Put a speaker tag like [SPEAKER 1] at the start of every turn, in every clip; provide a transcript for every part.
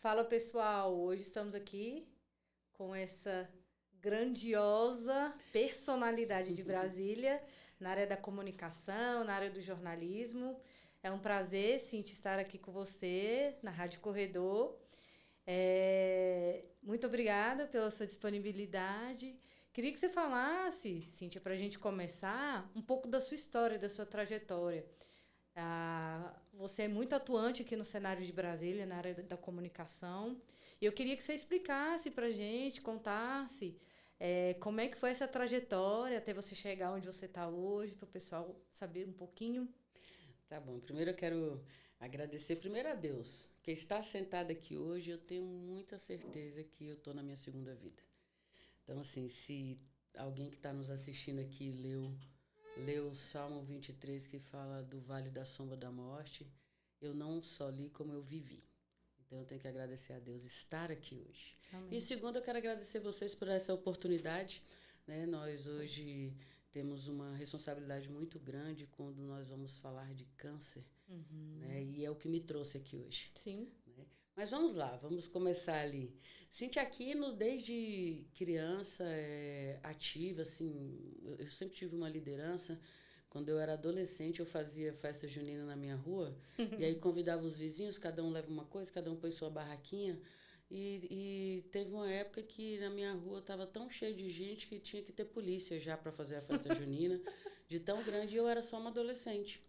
[SPEAKER 1] Fala pessoal, hoje estamos aqui com essa grandiosa personalidade de Brasília, na área da comunicação, na área do jornalismo. É um prazer, Cíntia, estar aqui com você na Rádio Corredor. Muito obrigada pela sua disponibilidade. Queria que você falasse, Cíntia, para a gente começar, um pouco da sua história, da sua trajetória. Você é muito atuante aqui no cenário de Brasília, na área da comunicação. E eu queria que você explicasse para a gente, contasse como é que foi essa trajetória até você chegar onde você está hoje, para o pessoal saber um pouquinho.
[SPEAKER 2] Tá bom. Primeiro eu quero agradecer primeiro a Deus, que está sentado aqui hoje, eu tenho muita certeza que eu estou na minha segunda vida. Então, assim, se alguém que está nos assistindo aqui leu o Salmo 23, que fala do Vale da Sombra da Morte, eu não só li como eu vivi. Então, eu tenho que agradecer a Deus estar aqui hoje.
[SPEAKER 1] Amém.
[SPEAKER 2] E segundo, eu quero agradecer vocês por essa oportunidade, né? Nós hoje temos uma responsabilidade muito grande quando nós vamos falar de câncer, né? E é o que me trouxe aqui hoje.
[SPEAKER 1] Sim.
[SPEAKER 2] Né? Mas vamos lá, vamos começar ali. Cintia Aquino, desde criança, ativa, assim, eu sempre tive uma liderança. Quando eu era adolescente, eu fazia festa junina na minha rua, e aí convidava os vizinhos, cada um leva uma coisa, cada um põe sua barraquinha. E teve uma época que na minha rua estava tão cheio de gente que tinha que ter polícia já para fazer a festa junina, de tão grande, e eu era só uma adolescente.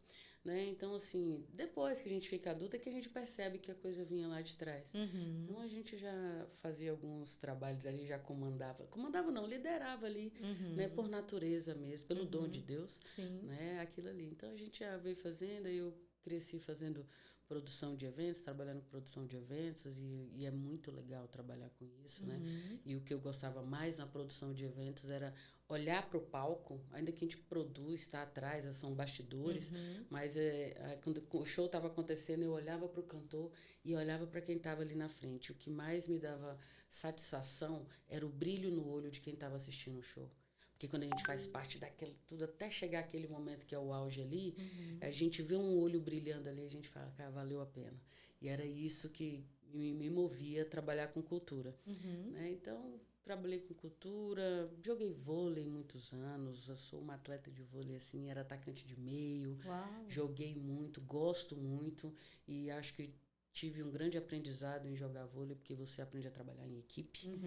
[SPEAKER 2] Né? Então, assim, depois que a gente fica adulta é que a gente percebe que a coisa vinha lá de trás. Então, a gente já fazia alguns trabalhos ali, já comandava não, liderava ali, né? Por natureza mesmo, pelo dom de Deus.
[SPEAKER 1] Sim.
[SPEAKER 2] Né? Aquilo ali. Então, a gente já veio fazendo, aí eu cresci fazendo produção de eventos, trabalhando com produção de eventos, e é muito legal trabalhar com isso, né? E o que eu gostava mais na produção de eventos era olhar para o palco, ainda que a gente produz, está atrás, são bastidores, mas quando o show estava acontecendo, eu olhava para o cantor e olhava para quem estava ali na frente. O que mais me dava satisfação era o brilho no olho de quem estava assistindo o show. Porque quando a gente faz parte daquele tudo, até chegar aquele momento que é o auge ali, a gente vê um olho brilhando ali, a gente fala, cara, valeu a pena. E era isso que me movia a trabalhar com cultura. Né? Então, trabalhei com cultura, joguei vôlei muitos anos, eu sou uma atleta de vôlei, assim, era atacante de meio,
[SPEAKER 1] Uau.
[SPEAKER 2] joguei muito, gosto muito, e acho que tive um grande aprendizado em jogar vôlei, porque você aprende a trabalhar em equipe.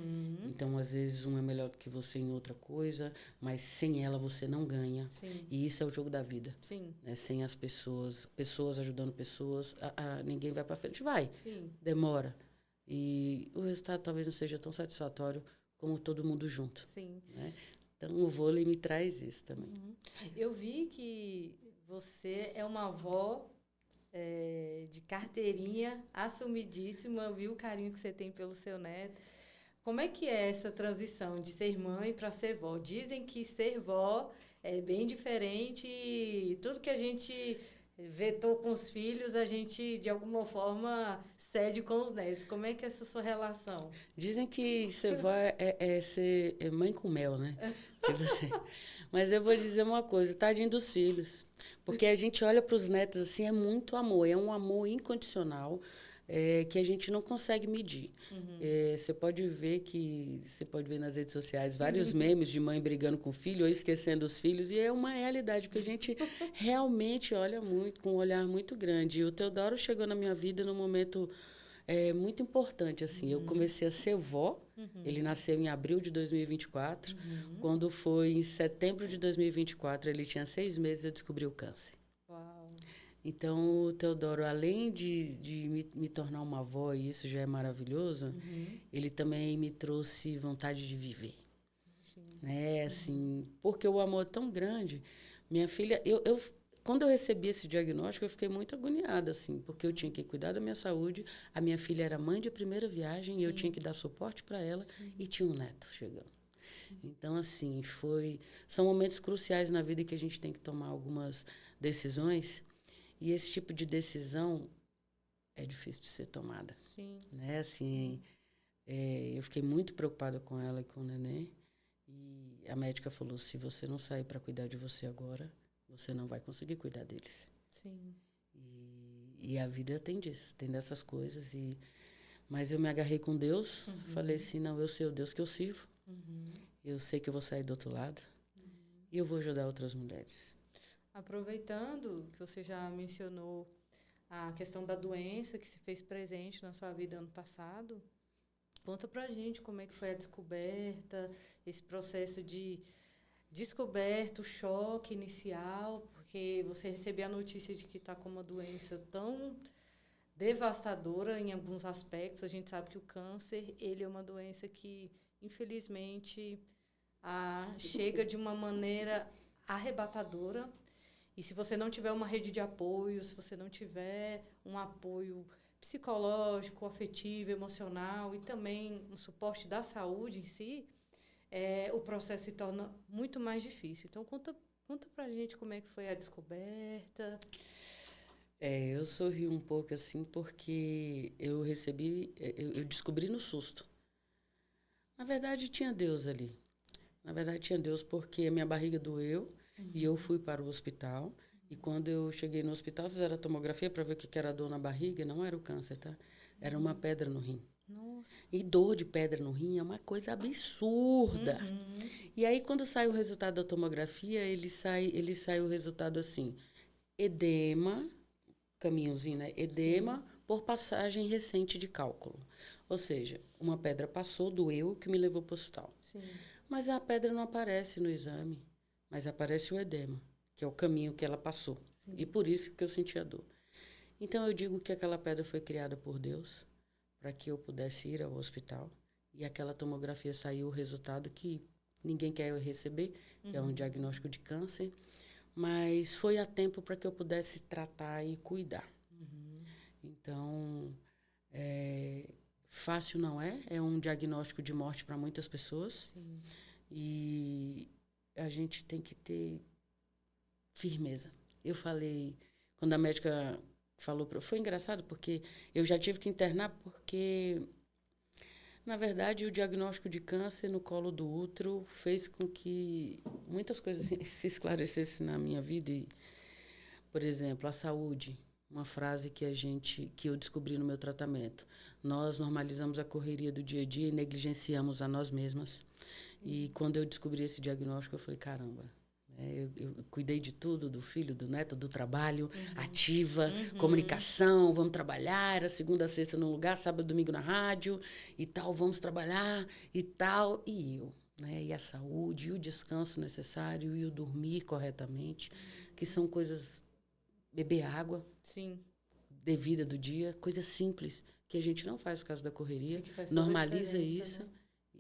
[SPEAKER 2] Então, às vezes, um é melhor do que você em outra coisa, mas sem ela você não ganha.
[SPEAKER 1] Sim.
[SPEAKER 2] E isso é o jogo da vida.
[SPEAKER 1] Sim.
[SPEAKER 2] Né? Sem as pessoas ajudando pessoas, ninguém vai para frente. Vai,
[SPEAKER 1] Sim.
[SPEAKER 2] demora. E o resultado talvez não seja tão satisfatório como todo mundo junto.
[SPEAKER 1] Sim.
[SPEAKER 2] Né? Então, o vôlei me traz isso também.
[SPEAKER 1] Eu vi que você é uma avó de carteirinha, assumidíssima. Eu vi o carinho que você tem pelo seu neto. Como é que é essa transição de ser mãe para ser vó? Dizem que ser vó é bem diferente e tudo que a gente vetou com os filhos, a gente, de alguma forma, cede com os netos. Como é que é essa sua relação?
[SPEAKER 2] Dizem que ser vó é ser mãe com mel, né? Tipo assim. Mas eu vou dizer uma coisa, tadinho dos filhos. Porque a gente olha para os netos assim, é muito amor, é um amor incondicional que a gente não consegue medir. Você pode ver nas redes sociais vários memes de mãe brigando com o filho ou esquecendo os filhos, e é uma realidade que a gente realmente olha muito, com um olhar muito grande. E o Teodoro chegou na minha vida num momento muito importante, assim. Eu comecei a ser vó, ele nasceu em abril de 2024. Quando foi em setembro de 2024, ele tinha 6 meses, eu descobri o câncer.
[SPEAKER 1] Uau.
[SPEAKER 2] Então, o Teodoro, além de me tornar uma avó, e isso já é maravilhoso, ele também me trouxe vontade de viver. Né? Assim, porque o amor é tão grande. Minha filha, quando eu recebi esse diagnóstico, eu fiquei muito agoniada, assim, porque eu tinha que cuidar da minha saúde, a minha filha era mãe de primeira viagem, e eu tinha que dar suporte para ela, e tinha um neto chegando. Então, assim, são momentos cruciais na vida que a gente tem que tomar algumas decisões, e esse tipo de decisão é difícil de ser tomada.
[SPEAKER 1] Sim.
[SPEAKER 2] Né? Assim, eu fiquei muito preocupada com ela e com o neném, e a médica falou, se você não sair para cuidar de você agora, você não vai conseguir cuidar deles.
[SPEAKER 1] Sim.
[SPEAKER 2] E a vida tem disso, tem dessas coisas. Mas eu me agarrei com Deus, falei assim, não, eu sei o Deus que eu sirvo, eu sei que eu vou sair do outro lado e eu vou ajudar outras mulheres.
[SPEAKER 1] Aproveitando que você já mencionou a questão da doença que se fez presente na sua vida ano passado, conta pra gente como é que foi a descoberta, esse processo de descoberta, o choque inicial, porque você recebeu a notícia de que está com uma doença tão devastadora em alguns aspectos. A gente sabe que o câncer, ele é uma doença que, infelizmente, chega de uma maneira arrebatadora. E se você não tiver uma rede de apoio, se você não tiver um apoio psicológico, afetivo, emocional e também um suporte da saúde em si, o processo se torna muito mais difícil. Então, conta pra gente como é que foi a descoberta.
[SPEAKER 2] Eu sorri um pouco assim porque eu descobri no susto. Na verdade, tinha Deus ali. Na verdade, tinha Deus porque a minha barriga doeu e eu fui para o hospital. E quando eu cheguei no hospital, fizeram a tomografia para ver o que era a dor na barriga. Não era o câncer, tá? Era uma pedra no rim.
[SPEAKER 1] Nossa.
[SPEAKER 2] E dor de pedra no rim é uma coisa absurda. E aí, quando sai o resultado da tomografia, ele sai o resultado assim: edema, caminhozinho, né? Edema por passagem recente de cálculo. Ou seja, uma pedra passou, doeu, que me levou para o hospital.
[SPEAKER 1] Sim.
[SPEAKER 2] Mas a pedra não aparece no exame, mas aparece o edema, que é o caminho que ela passou. Sim. E por isso que eu senti a dor. Então, eu digo que aquela pedra foi criada por Deus para que eu pudesse ir ao hospital. E aquela tomografia saiu o resultado que ninguém quer receber, que é um diagnóstico de câncer. Mas foi a tempo para que eu pudesse tratar e cuidar. Então, fácil não é. É um diagnóstico de morte para muitas pessoas.
[SPEAKER 1] Sim.
[SPEAKER 2] E a gente tem que ter firmeza. Eu falei, quando a médica falou, foi engraçado, porque eu já tive que internar porque, na verdade, o diagnóstico de câncer no colo do útero fez com que muitas coisas se esclarecessem na minha vida. E, por exemplo, a saúde, uma frase que eu descobri no meu tratamento. Nós normalizamos a correria do dia a dia e negligenciamos a nós mesmas. E quando eu descobri esse diagnóstico, eu falei, caramba, eu cuidei de tudo, do filho, do neto, do trabalho, ativa, comunicação, vamos trabalhar, era segunda a sexta num lugar, sábado e domingo na rádio, e tal, vamos trabalhar, e tal, e eu, né? E a saúde, e o descanso necessário, e o dormir corretamente, que são coisas, beber água,
[SPEAKER 1] Sim.
[SPEAKER 2] devida do dia, coisas simples, que a gente não faz por causa da correria,
[SPEAKER 1] que
[SPEAKER 2] normaliza isso, né?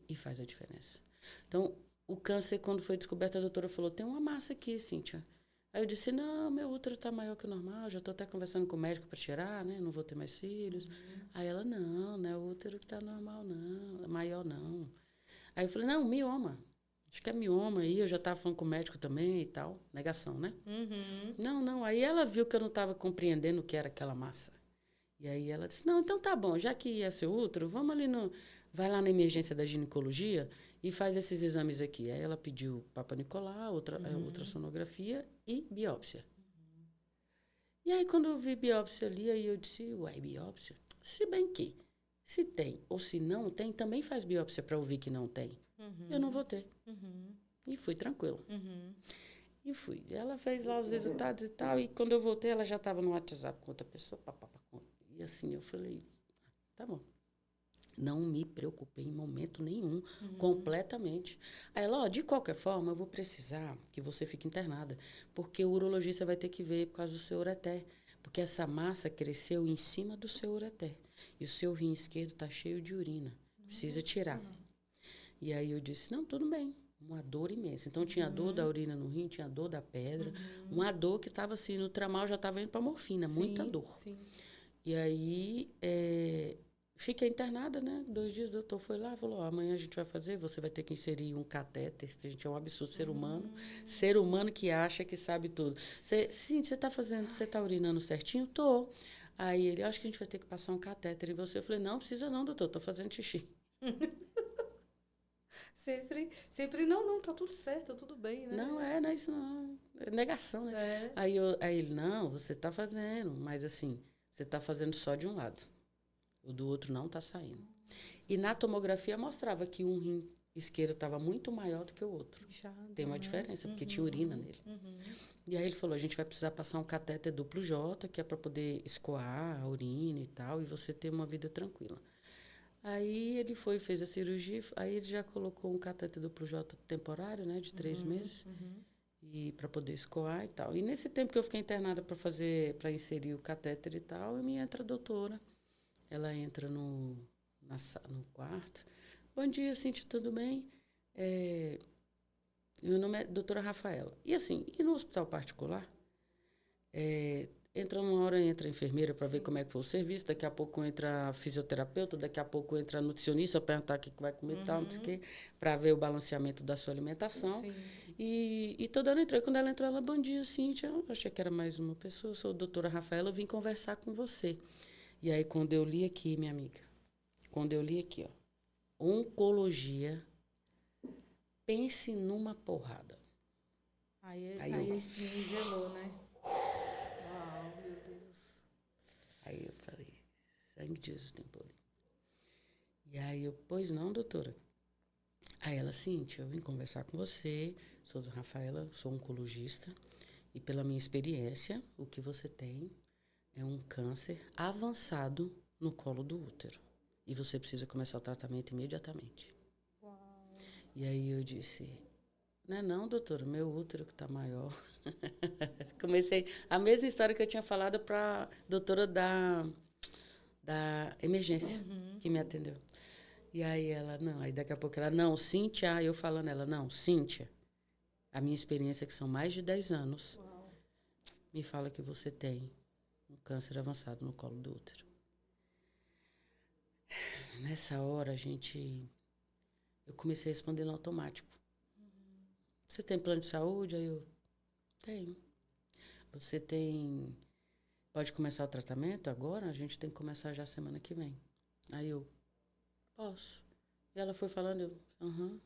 [SPEAKER 2] E faz a diferença. Então, o câncer, quando foi descoberto, a doutora falou, tem uma massa aqui, Cíntia. Aí eu disse, não, meu útero está maior que o normal, já estou até conversando com o médico para tirar, né? Não vou ter mais filhos. Aí ela, não é o útero que está normal, não, maior não. Aí eu falei, não, mioma. Acho que é mioma aí, eu já estava falando com o médico também e tal. Negação, né? Não. Aí ela viu que eu não estava compreendendo o que era aquela massa. E aí ela disse, não, então tá bom, já que ia ser útero, vamos ali vai lá na emergência da ginecologia e faz esses exames aqui. Aí ela pediu Papa Nicolau, ultrassonografia e biópsia. E aí quando eu vi biópsia ali, aí eu disse, uai, biópsia? Se bem que, se tem ou se não tem, também faz biópsia para ouvir que não tem. Eu não vou ter. E fui tranquilo. E fui. Ela fez lá os resultados e tal, e quando eu voltei, ela já estava no WhatsApp com outra pessoa. E assim, eu falei, tá bom. Não me preocupei em momento nenhum, completamente. Aí ela, de qualquer forma, eu vou precisar que você fique internada, porque o urologista vai ter que ver por causa do seu ureter, porque essa massa cresceu em cima do seu ureter, e o seu rim esquerdo está cheio de urina, precisa tirar. E aí eu disse, não, tudo bem, uma dor imensa. Então tinha dor da urina no rim, tinha dor da pedra, uma dor que estava assim, no tramal já estava indo para morfina, muita dor.
[SPEAKER 1] Sim.
[SPEAKER 2] E aí... fiquei internada, né? 2 dias o doutor foi lá e falou, amanhã a gente vai fazer, você vai ter que inserir um catéter, a gente é um absurdo, ser humano que acha que sabe tudo. Você está urinando certinho? Tô. Aí ele, acho que a gente vai ter que passar um catéter em você. Eu falei, não precisa não, doutor, tô fazendo xixi.
[SPEAKER 1] Sempre não, tá tudo certo, tudo bem, né?
[SPEAKER 2] Não é isso não, é negação, né? Aí ele, não, você tá fazendo, mas assim, você tá fazendo só de um lado. O do outro não está saindo. E na tomografia mostrava que um rim esquerdo estava muito maior do que o outro. Tem uma diferença, porque tinha urina nele. E aí ele falou, a gente vai precisar passar um catéter duplo J, que é para poder escoar a urina e tal, e você ter uma vida tranquila. Aí ele foi, fez a cirurgia, aí ele já colocou um catéter duplo J temporário, né, de 3 meses, e para poder escoar e tal. E nesse tempo que eu fiquei internada para inserir o catéter e tal, me entra a doutora. Ela entra no quarto. Bom dia, Cíntia, tudo bem? Meu nome é doutora Rafaela. E assim, e no hospital particular, entra uma hora, entra a enfermeira para ver como é que foi o serviço, daqui a pouco entra a fisioterapeuta, daqui a pouco entra a nutricionista para perguntar o que vai comer e tal, não sei o quê, para ver o balanceamento da sua alimentação. E toda ela entrou. E quando ela entrou, ela, bom dia, Cíntia. Eu achei que era mais uma pessoa, eu sou a doutora Rafaela, eu vim conversar com você. E aí, quando eu li aqui, minha amiga, quando eu li aqui, ó, oncologia, pense numa porrada.
[SPEAKER 1] Aí a espinha gelou, né? Uau, meu Deus.
[SPEAKER 2] Aí eu falei, sangue de Jesus tem poder. E aí eu, pois não, doutora. Aí ela, Cíntia, eu vim conversar com você, sou do Rafaela, sou oncologista, e pela minha experiência, o que você tem é um câncer avançado no colo do útero. E você precisa começar o tratamento imediatamente.
[SPEAKER 1] Uau.
[SPEAKER 2] E aí eu disse, não, doutora, meu útero que está maior. Comecei a mesma história que eu tinha falado para a doutora da emergência, que me atendeu. E aí ela, não, aí daqui a pouco ela, não, Cíntia, aí eu falando ela, não, Cíntia, a minha experiência, que são mais de 10 anos,
[SPEAKER 1] Uau.
[SPEAKER 2] me fala que você tem um câncer avançado no colo do útero. Nessa hora, eu comecei a responder no automático. Você tem plano de saúde? Aí eu, tenho. Você pode começar o tratamento agora? A gente tem que começar já semana que vem. Aí eu, posso. E ela foi falando, eu,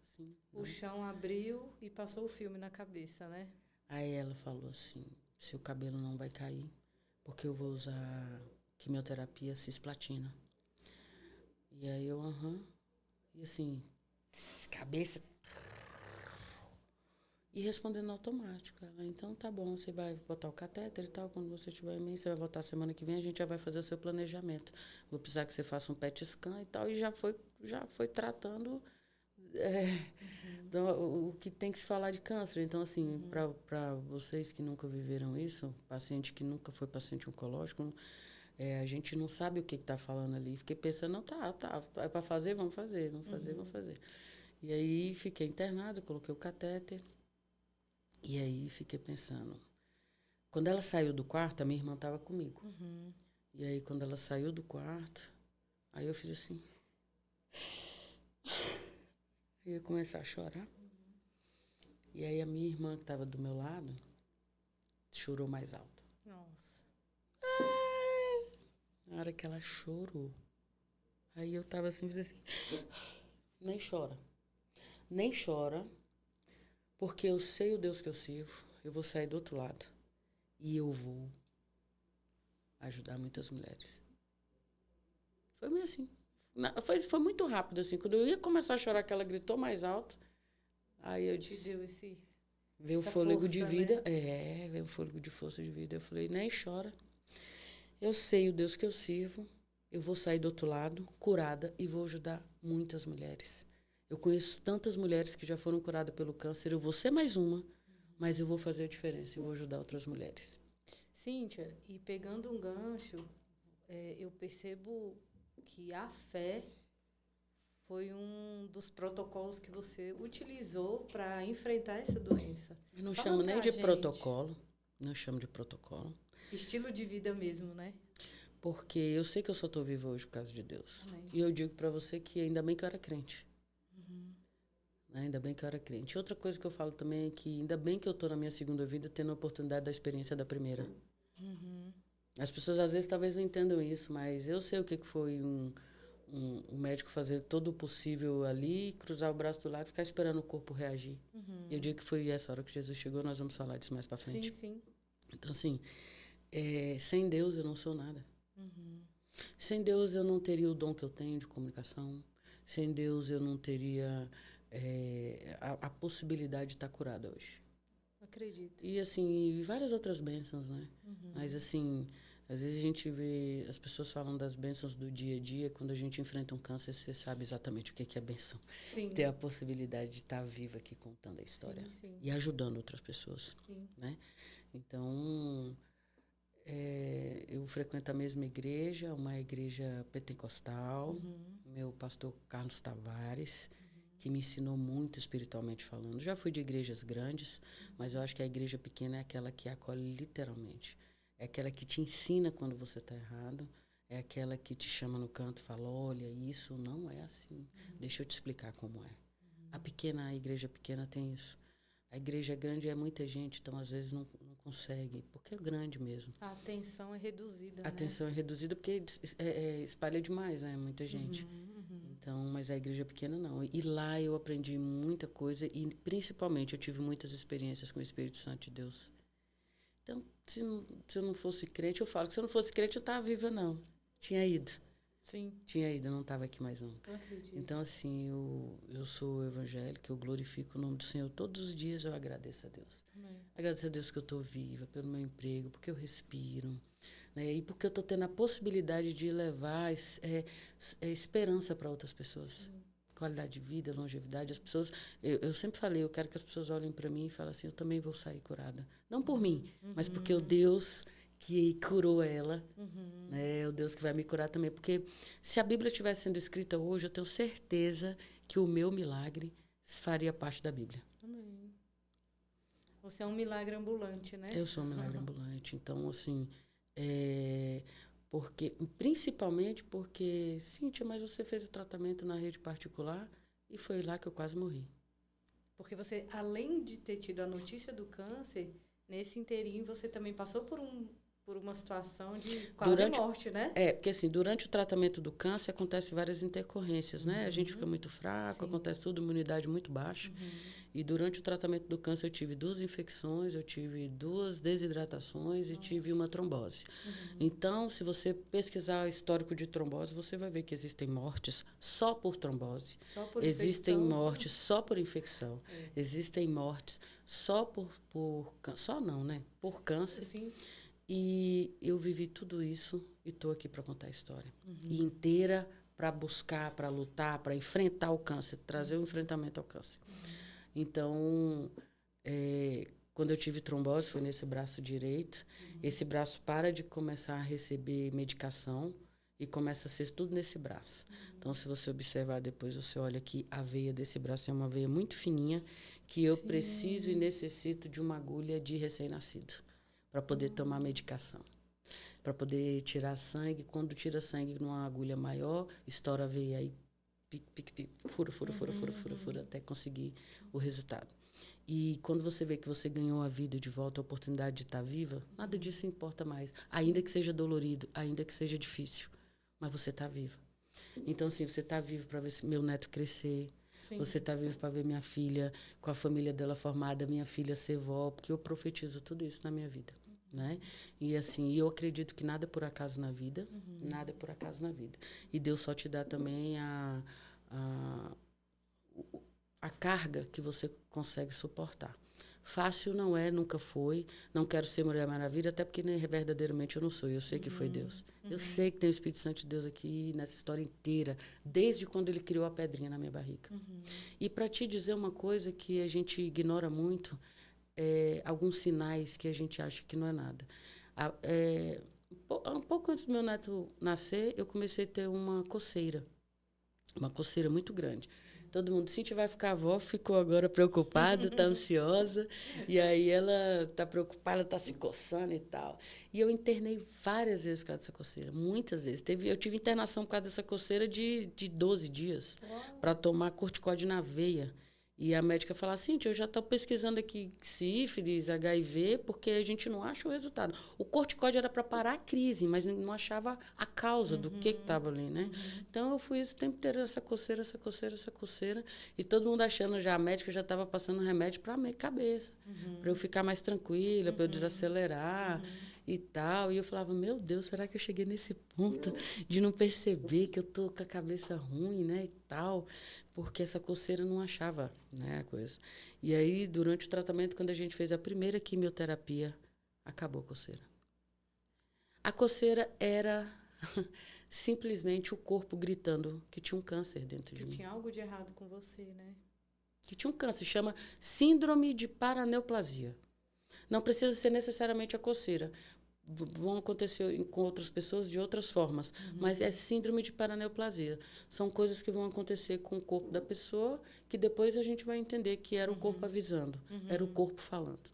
[SPEAKER 2] sim.
[SPEAKER 1] O chão abriu e passou o filme na cabeça, né?
[SPEAKER 2] Aí ela falou assim, seu cabelo não vai cair, porque eu vou usar quimioterapia cisplatina. E aí eu, e assim, cabeça. E respondendo automático. Ela, então tá bom, você vai botar o catéter e tal, quando você estiver em mim, você vai voltar semana que vem, a gente já vai fazer o seu planejamento. Vou precisar que você faça um PET scan e tal, e já foi tratando o que tem que se falar de câncer. Então, assim, para vocês que nunca viveram isso, paciente que nunca foi paciente oncológico, a gente não sabe o que está falando ali. Fiquei pensando, não, tá, é para fazer, vamos fazer. E aí fiquei internada, coloquei o catéter. E aí fiquei pensando. Quando ela saiu do quarto, a minha irmã estava comigo. E aí quando ela saiu do quarto, aí eu fiz assim. Eu ia começar a chorar. E aí a minha irmã que estava do meu lado chorou mais alto.
[SPEAKER 1] Nossa.
[SPEAKER 2] Na hora que ela chorou, aí eu estava assim, fiz assim. Nem chora. Nem chora. Porque eu sei o Deus que eu sirvo, eu vou sair do outro lado e eu vou ajudar muitas mulheres. Foi meio assim. Foi muito rápido, assim. Quando eu ia começar a chorar, que ela gritou mais alto, aí eu disse...
[SPEAKER 1] Te deu esse...
[SPEAKER 2] Veio o fôlego de vida. Né? Veio o fôlego de força de vida. Eu falei, nem chora. Eu sei o Deus que eu sirvo, eu vou sair do outro lado, curada, e vou ajudar muitas mulheres. Eu conheço tantas mulheres que já foram curadas pelo câncer. Eu vou ser mais uma, mas eu vou fazer a diferença. Eu vou ajudar outras mulheres.
[SPEAKER 1] Cíntia, e pegando um gancho, eu percebo que a fé foi um dos protocolos que você utilizou para enfrentar essa doença.
[SPEAKER 2] Eu não chamo nem de protocolo. Não chamo de protocolo.
[SPEAKER 1] Estilo de vida mesmo, né?
[SPEAKER 2] Porque eu sei que eu só estou viva hoje por causa de Deus.
[SPEAKER 1] Amém.
[SPEAKER 2] E eu digo para você que ainda bem que eu era crente. Ainda bem que eu era crente. Outra coisa que eu falo também é que ainda bem que eu estou na minha segunda vida tendo a oportunidade da experiência da primeira. As pessoas às vezes talvez não entendam isso, mas eu sei o que foi um médico fazer todo o possível ali, cruzar o braço do lado e ficar esperando o corpo reagir. E eu digo que foi essa hora que Jesus chegou, nós vamos falar disso mais para frente.
[SPEAKER 1] Sim.
[SPEAKER 2] Então, assim, sem Deus eu não sou nada. Sem Deus eu não teria o dom que eu tenho de comunicação. Sem Deus eu não teria a possibilidade de estar curada hoje.
[SPEAKER 1] Acredito.
[SPEAKER 2] E, assim, várias outras bênçãos, né? Mas, assim, às vezes a gente vê as pessoas falando das bênçãos do dia a dia. Quando a gente enfrenta um câncer, você sabe exatamente o que é bênção.
[SPEAKER 1] Sim.
[SPEAKER 2] Ter a possibilidade de estar viva aqui contando a história.
[SPEAKER 1] Sim, sim.
[SPEAKER 2] E ajudando outras pessoas.
[SPEAKER 1] Sim.
[SPEAKER 2] Né? Então, eu frequento a mesma igreja, uma igreja pentecostal. Meu pastor Carlos Tavares, que me ensinou muito espiritualmente falando. Já fui de igrejas grandes, mas eu acho que a igreja pequena é aquela que acolhe literalmente. É aquela que te ensina quando você está errado. É aquela que te chama no canto e fala, olha, isso não é assim. Deixa eu te explicar como é. A igreja pequena tem isso. A igreja grande é muita gente, então às vezes não consegue, porque é grande mesmo.
[SPEAKER 1] A atenção é reduzida,
[SPEAKER 2] A atenção é reduzida porque espalha demais, né? Muita gente. Então, mas a igreja pequena não. E lá eu aprendi muita coisa e principalmente eu tive muitas experiências com o Espírito Santo de Deus. Então, se eu não fosse crente, eu falo que se eu não fosse crente eu estava viva, não. Tinha ido.
[SPEAKER 1] Sim.
[SPEAKER 2] Tinha ido, eu não estava aqui mais não.
[SPEAKER 1] Eu acredito.
[SPEAKER 2] Então, assim, eu sou evangélica, eu glorifico o nome do Senhor. Todos os dias eu agradeço a Deus.
[SPEAKER 1] Amém.
[SPEAKER 2] Agradeço a Deus que eu estou viva, pelo meu emprego, porque eu respiro. Né? E porque eu estou tendo a possibilidade de levar esperança para outras pessoas. Sim. Qualidade de vida, longevidade. As pessoas, eu sempre falei, eu quero que as pessoas olhem para mim e falem assim, eu também vou sair curada. Não por mim, mas porque o Deus que curou ela, né, é o Deus que vai me curar também. Porque se a Bíblia estivesse sendo escrita hoje, eu tenho certeza que o meu milagre faria parte da Bíblia.
[SPEAKER 1] Amém. Você é um milagre ambulante, né?
[SPEAKER 2] Eu sou um milagre ambulante. Então, assim, principalmente porque, Cíntia, mas você fez o tratamento na rede particular e foi lá que eu quase morri.
[SPEAKER 1] Porque você, além de ter tido a notícia do câncer, nesse inteirinho você também passou por uma situação de quase morte, né?
[SPEAKER 2] Porque assim, durante o tratamento do câncer acontecem várias intercorrências, né? A gente fica muito fraco, acontece tudo, imunidade muito baixa. E durante o tratamento do câncer eu tive 2 infecções, eu tive 2 desidratações e tive uma trombose. Então, se você pesquisar o histórico de trombose, você vai ver que existem mortes só por trombose.
[SPEAKER 1] Só por
[SPEAKER 2] existem
[SPEAKER 1] infecção.
[SPEAKER 2] Mortes só por infecção. Existem mortes só por câncer.
[SPEAKER 1] Sim.
[SPEAKER 2] E eu vivi tudo isso e estou aqui para contar a história. E inteira para buscar, para lutar, para enfrentar o câncer, trazer o enfrentamento ao câncer. Então, quando eu tive trombose, foi nesse braço direito. Esse braço para de começar a receber medicação e começa a ser tudo nesse braço. Então, se você observar depois, você olha que a veia desse braço é uma veia muito fininha que eu preciso e necessito de uma agulha de recém-nascido para poder tomar medicação, para poder tirar sangue. Quando tira sangue numa agulha maior, estoura a veia aí, fura, até conseguir o resultado. E quando você vê que você ganhou a vida de volta, a oportunidade de estar viva, nada disso importa mais. Ainda que seja dolorido, ainda que seja difícil, mas você está viva. Então, assim, você está vivo para ver meu neto crescer. Sim. Você está vivo para ver minha filha com a família dela formada, minha filha ser vó, porque eu profetizo tudo isso na minha vida. Né? E assim, eu acredito que nada é por acaso na vida, nada é por acaso na vida. E Deus só te dá também a carga que você consegue suportar. Fácil não é, nunca foi. Não quero ser Mulher Maravilha, até porque verdadeiramente eu não sou. Eu sei que foi Deus. Eu sei que tem o Espírito Santo de Deus aqui nessa história inteira, desde quando Ele criou a pedrinha na minha barriga. E para te dizer uma coisa que a gente ignora muito, alguns sinais que a gente acha que não é nada. Um pouco antes do meu neto nascer, eu comecei a ter uma coceira muito grande. Todo mundo, Cíntia vai ficar avó, ficou agora preocupada, está ansiosa, e aí ela está preocupada, está se coçando e tal. E eu internei várias vezes por causa dessa coceira, muitas vezes. Eu tive internação por causa dessa coceira de 12 dias, para tomar corticóide na veia. E a médica falou assim, eu já estou pesquisando aqui sífilis, HIV, porque a gente não acha o resultado. O corticóide era para parar a crise, mas não achava a causa do que estava ali, né? Então, eu fui esse tempo inteiro, essa coceira. E todo mundo achando já, a médica já estava passando remédio para a minha cabeça, para eu ficar mais tranquila, para eu desacelerar. e tal. E eu falava, meu Deus, será que eu cheguei nesse ponto de não perceber que eu tô com a cabeça ruim, né, e tal? Porque essa coceira não achava, né, a coisa. E aí, durante o tratamento, quando a gente fez a primeira quimioterapia, acabou a coceira. A coceira era simplesmente o corpo gritando que tinha um câncer dentro de mim.
[SPEAKER 1] Que tinha algo de errado com você, né?
[SPEAKER 2] Que tinha um câncer, chama síndrome de paraneoplasia. Não precisa ser necessariamente a coceira. Vão acontecer com outras pessoas de outras formas, mas é síndrome de paraneoplasia. São coisas que vão acontecer com o corpo da pessoa que depois a gente vai entender que era o corpo avisando, era o corpo falando,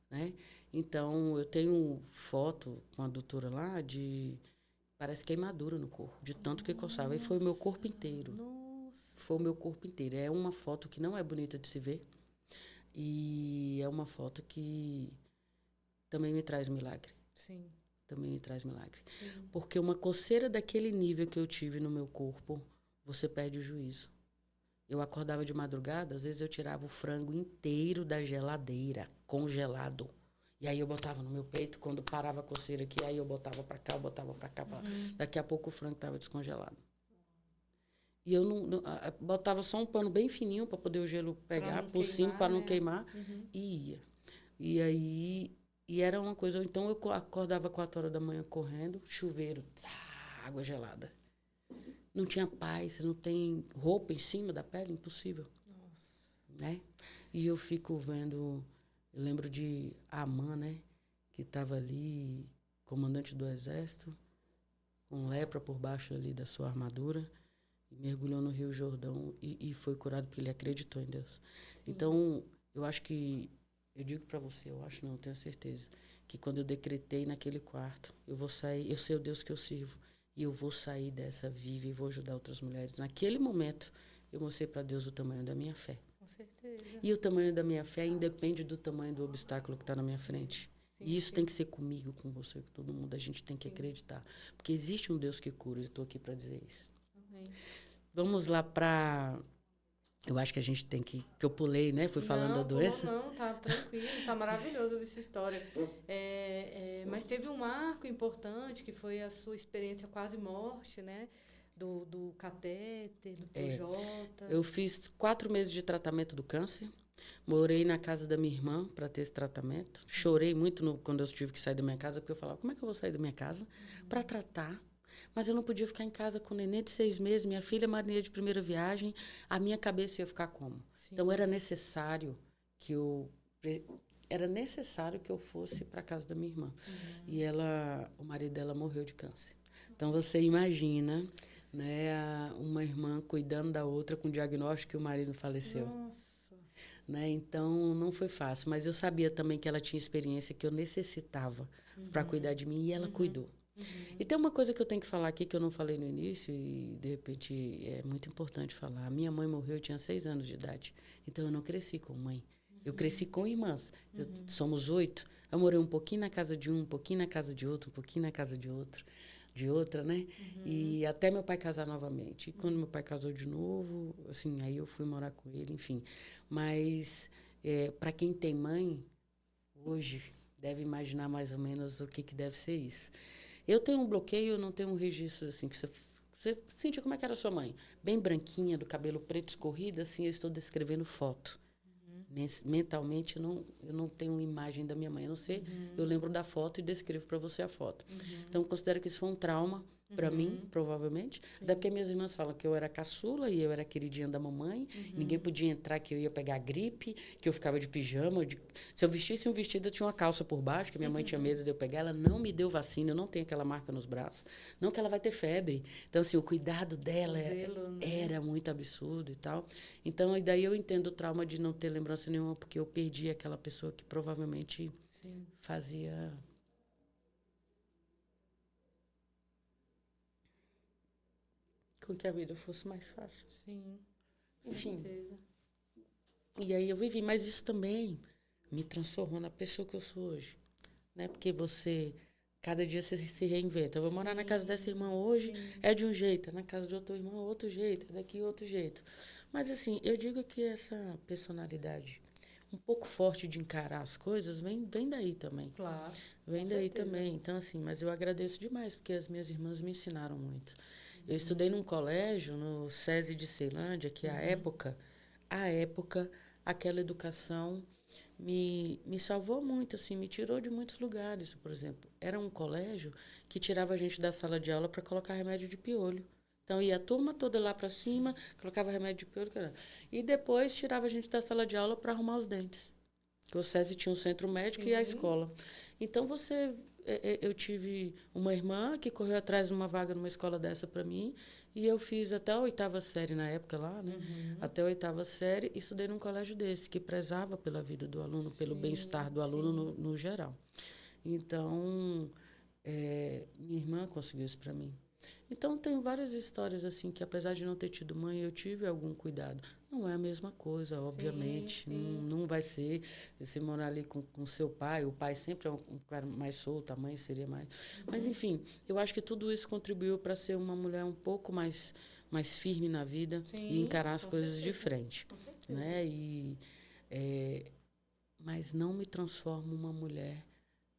[SPEAKER 2] né? Então, eu tenho foto com a doutora lá de... Parece queimadura no corpo, de tanto que coçava. E foi o meu corpo inteiro.
[SPEAKER 1] Nossa.
[SPEAKER 2] Foi o meu corpo inteiro. É uma foto que não é bonita de se ver. E é uma foto que também me traz milagre.
[SPEAKER 1] Sim.
[SPEAKER 2] Também me traz milagre.
[SPEAKER 1] Sim.
[SPEAKER 2] Porque uma coceira daquele nível que eu tive no meu corpo, você perde o juízo. Eu acordava de madrugada, às vezes eu tirava o frango inteiro da geladeira, congelado. E aí eu botava no meu peito, quando parava a coceira aqui, aí eu botava pra cá, eu botava pra cá. Daqui a pouco o frango estava descongelado. E eu botava só um pano bem fininho para poder o gelo pegar por cima, para não queimar, e ia. E aí, era uma coisa... Então, eu acordava 4 horas da manhã correndo, chuveiro, água gelada. Não tinha paz, você não tem roupa em cima da pele, impossível.
[SPEAKER 1] Nossa.
[SPEAKER 2] Né? E eu fico vendo... Eu lembro de Amã, né? Que estava ali, comandante do exército, com lepra por baixo ali da sua armadura, e mergulhou no Rio Jordão e foi curado porque ele acreditou em Deus. Sim. Então, eu acho que... Eu digo para você, eu acho não, tenho certeza, que quando eu decretei naquele quarto, eu vou sair, eu sei o Deus que eu sirvo, e eu vou sair dessa viva e vou ajudar outras mulheres. Naquele momento, eu mostrei para Deus o tamanho da minha fé.
[SPEAKER 1] Com certeza.
[SPEAKER 2] E o tamanho da minha fé independe do tamanho do obstáculo que está na minha frente. Sim, e isso tem que ser comigo, com você, com todo mundo. A gente tem que acreditar. Porque existe um Deus que cura, e estou aqui para dizer isso. Amém. Vamos lá para... Eu acho que a gente tem que eu pulei, né? Fui falando da doença.
[SPEAKER 1] Não, tá tranquilo, tá maravilhoso ouvir sua história. Mas teve um marco importante, que foi a sua experiência quase morte, né? Do catéter, do PJ.
[SPEAKER 2] Eu fiz 4 meses de tratamento do câncer. Morei na casa da minha irmã para ter esse tratamento. Chorei muito quando eu tive que sair da minha casa, porque eu falava, como é que eu vou sair da minha casa para tratar? Mas eu não podia ficar em casa com o neném de 6 meses, minha filha marinha de primeira viagem, a minha cabeça ia ficar como? Sim. Então, era necessário que eu fosse para a casa da minha irmã. E o marido dela morreu de câncer. Então, você imagina, né, uma irmã cuidando da outra com o diagnóstico que o marido faleceu.
[SPEAKER 1] Nossa.
[SPEAKER 2] Né? Então, não foi fácil. Mas eu sabia também que ela tinha experiência que eu necessitava para cuidar de mim, e ela cuidou. E tem uma coisa que eu tenho que falar aqui que eu não falei no início e, de repente, é muito importante falar. A minha mãe morreu, eu tinha 6 anos de idade. Então, eu não cresci com mãe. Eu cresci com irmãs. Somos 8. Eu morei um pouquinho na casa de um pouquinho na casa de outro, um pouquinho na casa de outra, né? E até meu pai casar novamente. E quando meu pai casou de novo, assim, aí eu fui morar com ele, enfim. Mas, para quem tem mãe, hoje, deve imaginar mais ou menos o que deve ser isso. Eu tenho um bloqueio, eu não tenho um registro, assim, que você sentia como é que era a sua mãe. Bem branquinha, do cabelo preto escorrido, assim, eu estou descrevendo foto. Mentalmente, eu não tenho imagem da minha mãe, a não ser, eu lembro da foto e descrevo para você a foto. Então, eu considero que isso foi um trauma para mim, provavelmente. Sim. Até porque minhas irmãs falam que eu era caçula e eu era queridinha da mamãe. Ninguém podia entrar, que eu ia pegar gripe, que eu ficava de pijama. Se eu vestisse um vestido, eu tinha uma calça por baixo, que minha mãe tinha medo de eu pegar. Ela não me deu vacina, eu não tenho aquela marca nos braços. Não que ela vai ter febre. Então, assim, o cuidado dela era muito absurdo e tal. Então, e daí eu entendo o trauma de não ter lembrança nenhuma, porque eu perdi aquela pessoa que provavelmente fazia... com que a vida fosse mais fácil.
[SPEAKER 1] Sim,
[SPEAKER 2] enfim.
[SPEAKER 1] Certeza.
[SPEAKER 2] E aí eu vivi, mas isso também me transformou na pessoa que eu sou hoje, né? Porque cada dia você se reinventa. Eu vou morar na casa dessa irmã hoje, é de um jeito, na casa de outra irmã outro jeito, daqui outro jeito. Mas assim, eu digo que essa personalidade um pouco forte de encarar as coisas, vem daí também.
[SPEAKER 1] Claro.
[SPEAKER 2] Vem daí também. Então, assim, mas eu agradeço demais, porque as minhas irmãs me ensinaram muito. Eu estudei num colégio, no SESI de Ceilândia, que à época, aquela educação me salvou muito, assim, me tirou de muitos lugares, por exemplo. Era um colégio que tirava a gente da sala de aula para colocar remédio de piolho. Então, ia a turma toda lá para cima, colocava remédio de piolho, caramba. E depois tirava a gente da sala de aula para arrumar os dentes. Porque o SESI tinha um centro médico e a escola. Então, eu tive uma irmã que correu atrás de uma vaga numa escola dessa para mim, e eu fiz até a 8ª série na época lá, né? Até a 8ª série, e estudei num colégio desse, que prezava pela vida do aluno, pelo bem-estar do aluno no geral. Então, minha irmã conseguiu isso para mim. Então, tem várias histórias assim que, apesar de não ter tido mãe, eu tive algum cuidado. Não é a mesma coisa, obviamente. Não vai ser você morar ali com seu pai. O pai sempre é um cara mais solto, a mãe seria mais... Mas, enfim, eu acho que tudo isso contribuiu para ser uma mulher um pouco mais firme na vida e encarar as coisas de frente.
[SPEAKER 1] Com certeza.
[SPEAKER 2] Né? Mas não me transformo uma mulher...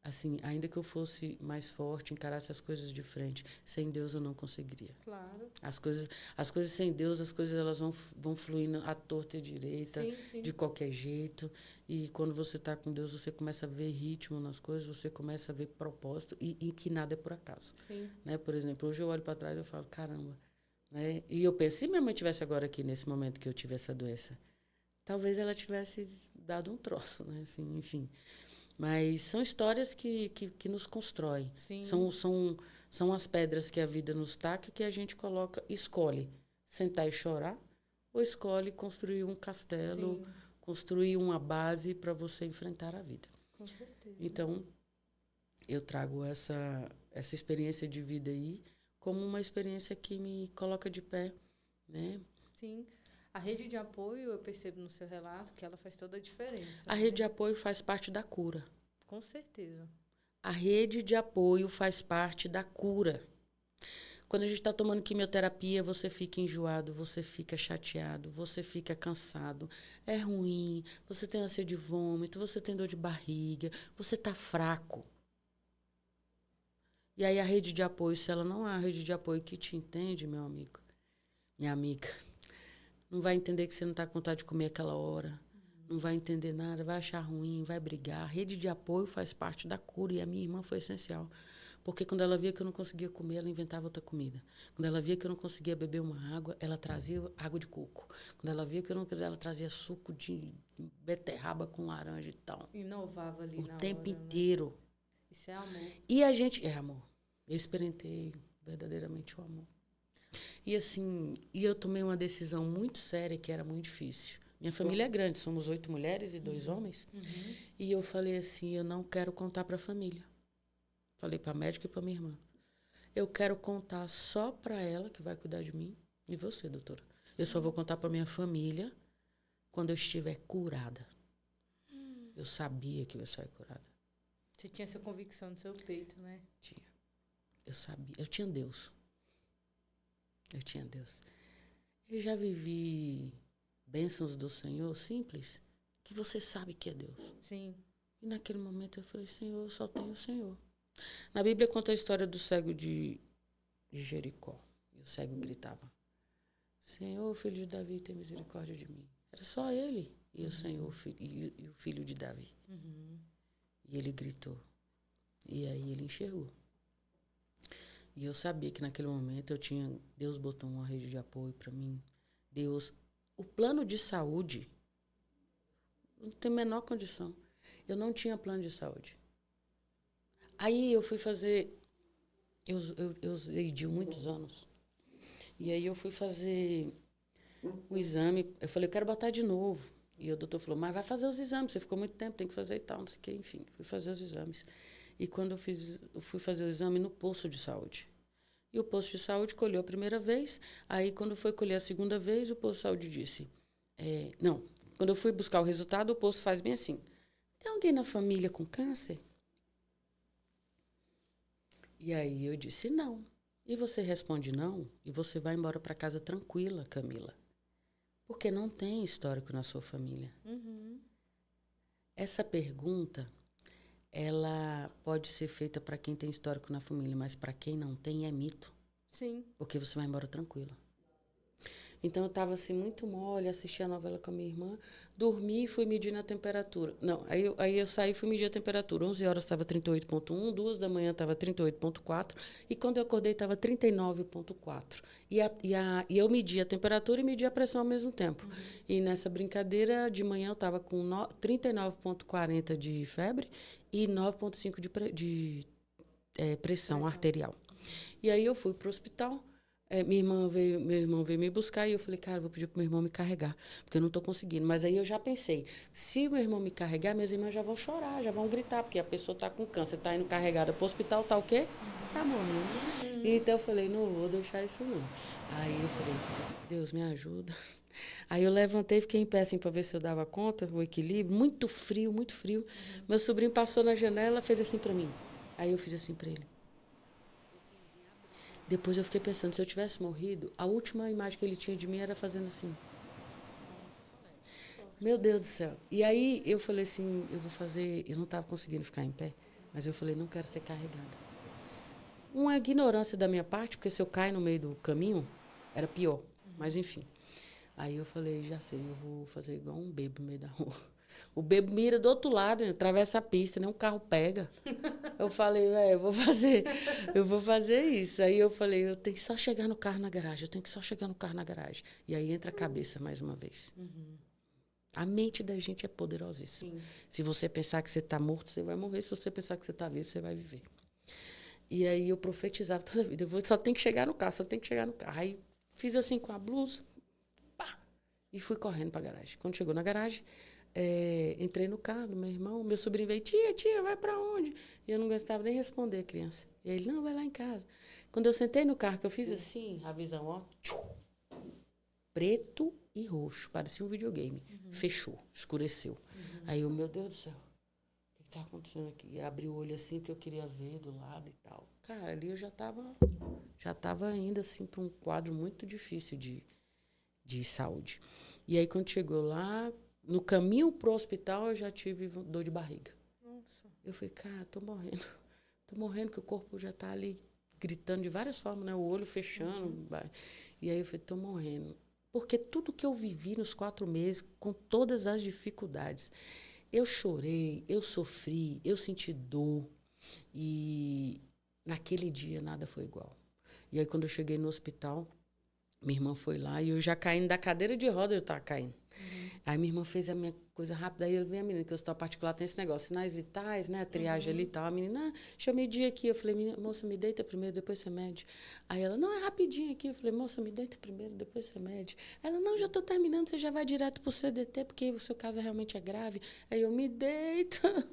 [SPEAKER 2] Assim, ainda que eu fosse mais forte, encarasse as coisas de frente, sem Deus eu não conseguiria.
[SPEAKER 1] Claro.
[SPEAKER 2] As coisas sem Deus, as coisas elas vão fluindo à torta e à direita, de qualquer jeito. E quando você está com Deus, você começa a ver ritmo nas coisas, você começa a ver propósito e que nada é por acaso. Né? Por exemplo, hoje eu olho para trás e eu falo, caramba. Né? E eu penso, se minha mãe estivesse agora aqui, nesse momento que eu tive essa doença, talvez ela tivesse dado um troço, né? Assim, enfim... Mas são histórias que nos constroem. São as pedras que a vida nos taca que a gente escolhe sentar e chorar ou escolhe construir um castelo, construir uma base para você enfrentar a vida.
[SPEAKER 1] Com certeza.
[SPEAKER 2] Então, eu trago essa experiência de vida aí como uma experiência que me coloca de pé, né?
[SPEAKER 1] Sim. A rede de apoio, eu percebo no seu relato que ela faz toda a diferença.
[SPEAKER 2] A rede de apoio faz parte da cura.
[SPEAKER 1] Com certeza.
[SPEAKER 2] A rede de apoio faz parte da cura. Quando a gente está tomando quimioterapia, você fica enjoado, você fica chateado, você fica cansado. É ruim, você tem ânsia de vômito, você tem dor de barriga, você está fraco. E aí a rede de apoio, se ela não é a rede de apoio que te entende, meu amigo, minha amiga, não vai entender que você não está com vontade de comer aquela hora. Não vai entender nada, vai achar ruim, vai brigar. A rede de apoio faz parte da cura e a minha irmã foi essencial. Porque quando ela via que eu não conseguia comer, ela inventava outra comida. Quando ela via que eu não conseguia beber uma água, ela trazia água de coco. Quando ela via que eu não conseguia, ela trazia suco de beterraba com laranja e tal.
[SPEAKER 1] Inovava ali na hora.
[SPEAKER 2] O tempo inteiro.
[SPEAKER 1] Né? Isso é amor.
[SPEAKER 2] E a gente... É amor. Eu experimentei verdadeiramente o amor. E assim, eu tomei uma decisão muito séria que era muito difícil. Minha família é grande, somos 8 mulheres e 2 homens. E eu falei assim, eu não quero contar para a família. Falei para a médica e para minha irmã. Eu quero contar só para ela, que vai cuidar de mim, e você, doutora. Eu só vou contar para minha família quando eu estiver curada. Eu sabia que eu ia sair curada.
[SPEAKER 1] Você tinha essa convicção no seu peito, né?
[SPEAKER 2] Tinha. Eu sabia. Eu tinha Deus. Eu já vivi... bênçãos do Senhor, simples, que você sabe que é Deus.
[SPEAKER 1] Sim.
[SPEAKER 2] E naquele momento eu falei, Senhor, eu só tenho o Senhor. Na Bíblia conta a história do cego de Jericó. E o cego gritava, Senhor, filho de Davi, tem misericórdia de mim. Era só ele e o Senhor e o filho de Davi. E ele gritou. E aí ele enxergou. E eu sabia que naquele momento Deus botou uma rede de apoio para mim. O plano de saúde, não tem a menor condição. Eu não tinha plano de saúde. Aí eu fui fazer... Eu usei DIU muitos anos. E aí eu fui fazer um exame. Eu falei, eu quero botar de novo. E o doutor falou, mas vai fazer os exames. Você ficou muito tempo, tem que fazer e tal, não sei o quê. Enfim, fui fazer os exames. E quando eu fui fazer o exame no posto de saúde. E o posto de saúde colheu a primeira vez. Aí, quando foi colher a segunda vez, o posto de saúde disse... não, quando eu fui buscar o resultado, o posto faz bem assim. Tem alguém na família com câncer? E aí eu disse, não. E você responde não, e você vai embora para casa tranquila, Camila. Porque não tem histórico na sua família. Essa pergunta, ela pode ser feita para quem tem histórico na família, mas para quem não tem, é mito.
[SPEAKER 1] Sim.
[SPEAKER 2] Porque você vai embora tranquila. Então, eu estava assim, muito mole, assisti a novela com a minha irmã, dormi e fui medir a temperatura. Não, aí eu saí e fui medir a temperatura. 11 horas estava 38,1, 2 da manhã estava 38,4, e quando eu acordei estava 39,4. E eu medi a temperatura e medi a pressão ao mesmo tempo. E nessa brincadeira, de manhã eu estava com 39,40 de febre e 9,5 de pressão arterial. E aí eu fui para o hospital. Meu irmão veio me buscar e eu falei, cara, vou pedir pro meu irmão me carregar, porque eu não estou conseguindo. Mas aí eu já pensei, se meu irmão me carregar, minhas irmãs já vão chorar, já vão gritar, porque a pessoa está com câncer, está indo carregada para o hospital, tá o quê? Tá morrendo. Então eu falei, não vou deixar isso não. Aí eu falei, Deus me ajuda. Aí eu levantei, fiquei em pé assim para ver se eu dava conta, o equilíbrio, muito frio, muito frio. Meu sobrinho passou na janela, fez assim para mim. Aí eu fiz assim para ele. Depois eu fiquei pensando, se eu tivesse morrido, a última imagem que ele tinha de mim era fazendo assim. Meu Deus do céu. E aí eu falei assim, eu vou fazer... Eu não estava conseguindo ficar em pé, mas eu falei, não quero ser carregada. Uma ignorância da minha parte, porque se eu cair no meio do caminho, era pior. Mas enfim. Aí eu falei, já sei, eu vou fazer igual um bebo no meio da rua. O bebo mira do outro lado, atravessa a pista, nem um carro pega. Eu falei, velho, eu vou fazer isso. Aí eu falei, eu tenho que só chegar no carro na garagem, eu tenho que só chegar no carro na garagem. E aí entra a cabeça mais uma vez. A mente da gente é poderosíssima. Sim. Se você pensar que você está morto, você vai morrer. Se você pensar que você está vivo, você vai viver. E aí eu profetizava toda a vida, só tem que chegar no carro, só tem que chegar no carro. Aí fiz assim com a blusa, pá, e fui correndo para a garagem. Quando chegou na garagem, entrei no carro do meu irmão, meu sobrinho veio, tia, vai para onde? E eu não gostava nem responder a criança. E ele, não, vai lá em casa. Quando eu sentei no carro, que eu fiz assim, a visão, ó, preto e roxo, parecia um videogame. Fechou, escureceu. Aí eu, meu Deus do céu, o que está acontecendo aqui? E abri o olho assim, porque eu queria ver do lado e tal. Cara, ali eu já estava indo assim para um quadro muito difícil de saúde. E aí, quando chegou lá, no caminho pro hospital, eu já tive dor de barriga. Nossa. Eu falei, cara, tô morrendo, que o corpo já tá ali gritando de várias formas, né? O olho fechando. E aí eu falei, tô morrendo. Porque tudo que eu vivi nos 4 meses, com todas as dificuldades, eu chorei, eu sofri, eu senti dor. E naquele dia nada foi igual. E aí, quando eu cheguei no hospital, minha irmã foi lá e eu já caindo da cadeira de roda, eu estava caindo. Aí minha irmã fez a minha coisa rápida, aí eu vi a menina, que o hospital particular tem esse negócio, sinais vitais, né, a triagem ali e tal. A menina, deixa eu medir aqui. Eu falei, moça, me deita primeiro, depois você mede. Aí ela, não, é rapidinho aqui. Eu falei, moça, me deita primeiro, depois você mede. Ela, não, já estou terminando, você já vai direto pro CDT, porque o seu caso realmente é grave. Aí eu, me deita.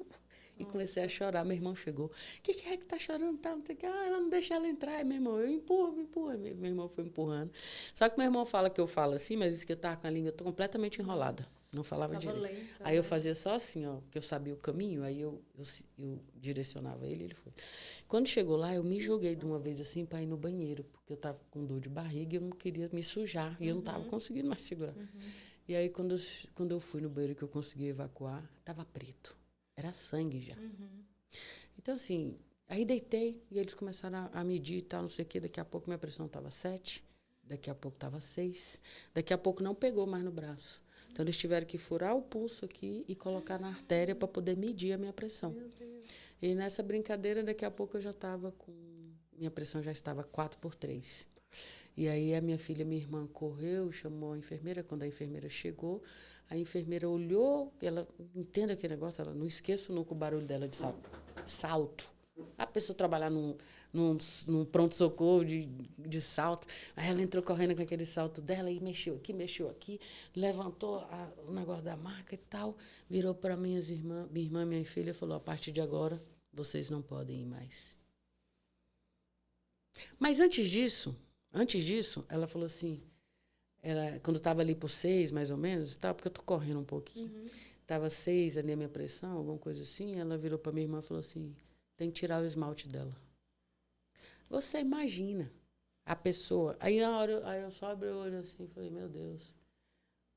[SPEAKER 2] E comecei a chorar. Meu irmão chegou. O que é que tá chorando? Tá, não sei o que. Ela não deixa ela entrar. Aí, meu irmão, eu empurro, me empurra. Meu irmão foi empurrando. Só que meu irmão fala que eu falo assim, mas disse que eu tava com a língua completamente enrolada. Não falava direito. Lenta, aí eu fazia só assim, ó, que eu sabia o caminho, aí eu direcionava ele e ele foi. Quando chegou lá, eu me joguei de uma vez assim para ir no banheiro, porque eu tava com dor de barriga e eu não queria me sujar. E eu não tava conseguindo mais segurar. E aí, quando eu fui no banheiro que eu consegui evacuar, tava preto. Era sangue já. Então, assim, aí deitei e eles começaram a medir e tal, não sei o quê. Daqui a pouco minha pressão estava 7, daqui a pouco estava 6, daqui a pouco não pegou mais no braço. Então, eles tiveram que furar o pulso aqui e colocar na artéria para poder medir a minha pressão. Meu Deus. E nessa brincadeira, daqui a pouco eu já estava com... Minha pressão já estava 4/3. E aí a minha filha, minha irmã, correu, chamou a enfermeira. Quando a enfermeira chegou, a enfermeira olhou, ela entende aquele negócio, ela não esqueço nunca o barulho dela de salto. A pessoa trabalhar num pronto-socorro de salto. Aí ela entrou correndo com aquele salto dela e mexeu aqui, levantou o negócio da marca e tal, virou para minha irmã e minha filha e falou, a partir de agora, vocês não podem ir mais. Mas antes disso, ela falou assim, quando estava ali por 6, mais ou menos, tá, porque eu estou correndo um pouquinho, estava 6 ali a minha pressão, alguma coisa assim, ela virou para minha irmã e falou assim, tem que tirar o esmalte dela. Você imagina a pessoa... Aí na hora eu só abri o olho assim e falei, meu Deus,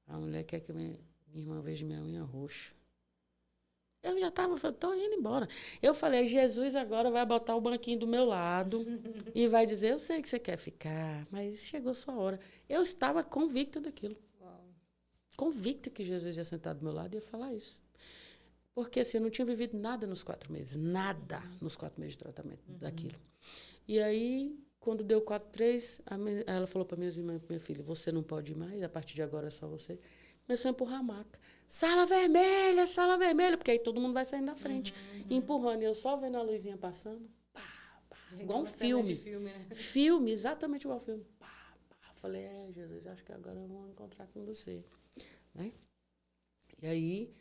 [SPEAKER 2] a mulher quer que minha irmã veja minha unha roxa. Eu já estava, estou indo embora. Eu falei, Jesus agora vai botar o banquinho do meu lado e vai dizer, eu sei que você quer ficar, mas chegou sua hora. Eu estava convicta daquilo.
[SPEAKER 1] Uau.
[SPEAKER 2] Convicta que Jesus ia sentar do meu lado e ia falar isso. Porque assim, eu não tinha vivido nada nos 4 meses. Nada nos 4 meses de tratamento daquilo. E aí, quando deu 4, 3, ela falou para minhas irmãs, minha filha, você não pode ir mais, a partir de agora é só você. Começou a empurrar a maca. Sala vermelha, porque aí todo mundo vai saindo da frente. Empurrando, e eu só vendo a luzinha passando. Pá, pá, igual um filme.
[SPEAKER 1] Filme, né?
[SPEAKER 2] Filme, exatamente igual filme. Pá, pá. Falei, Jesus, acho que agora eu vou encontrar com você. Né? E aí,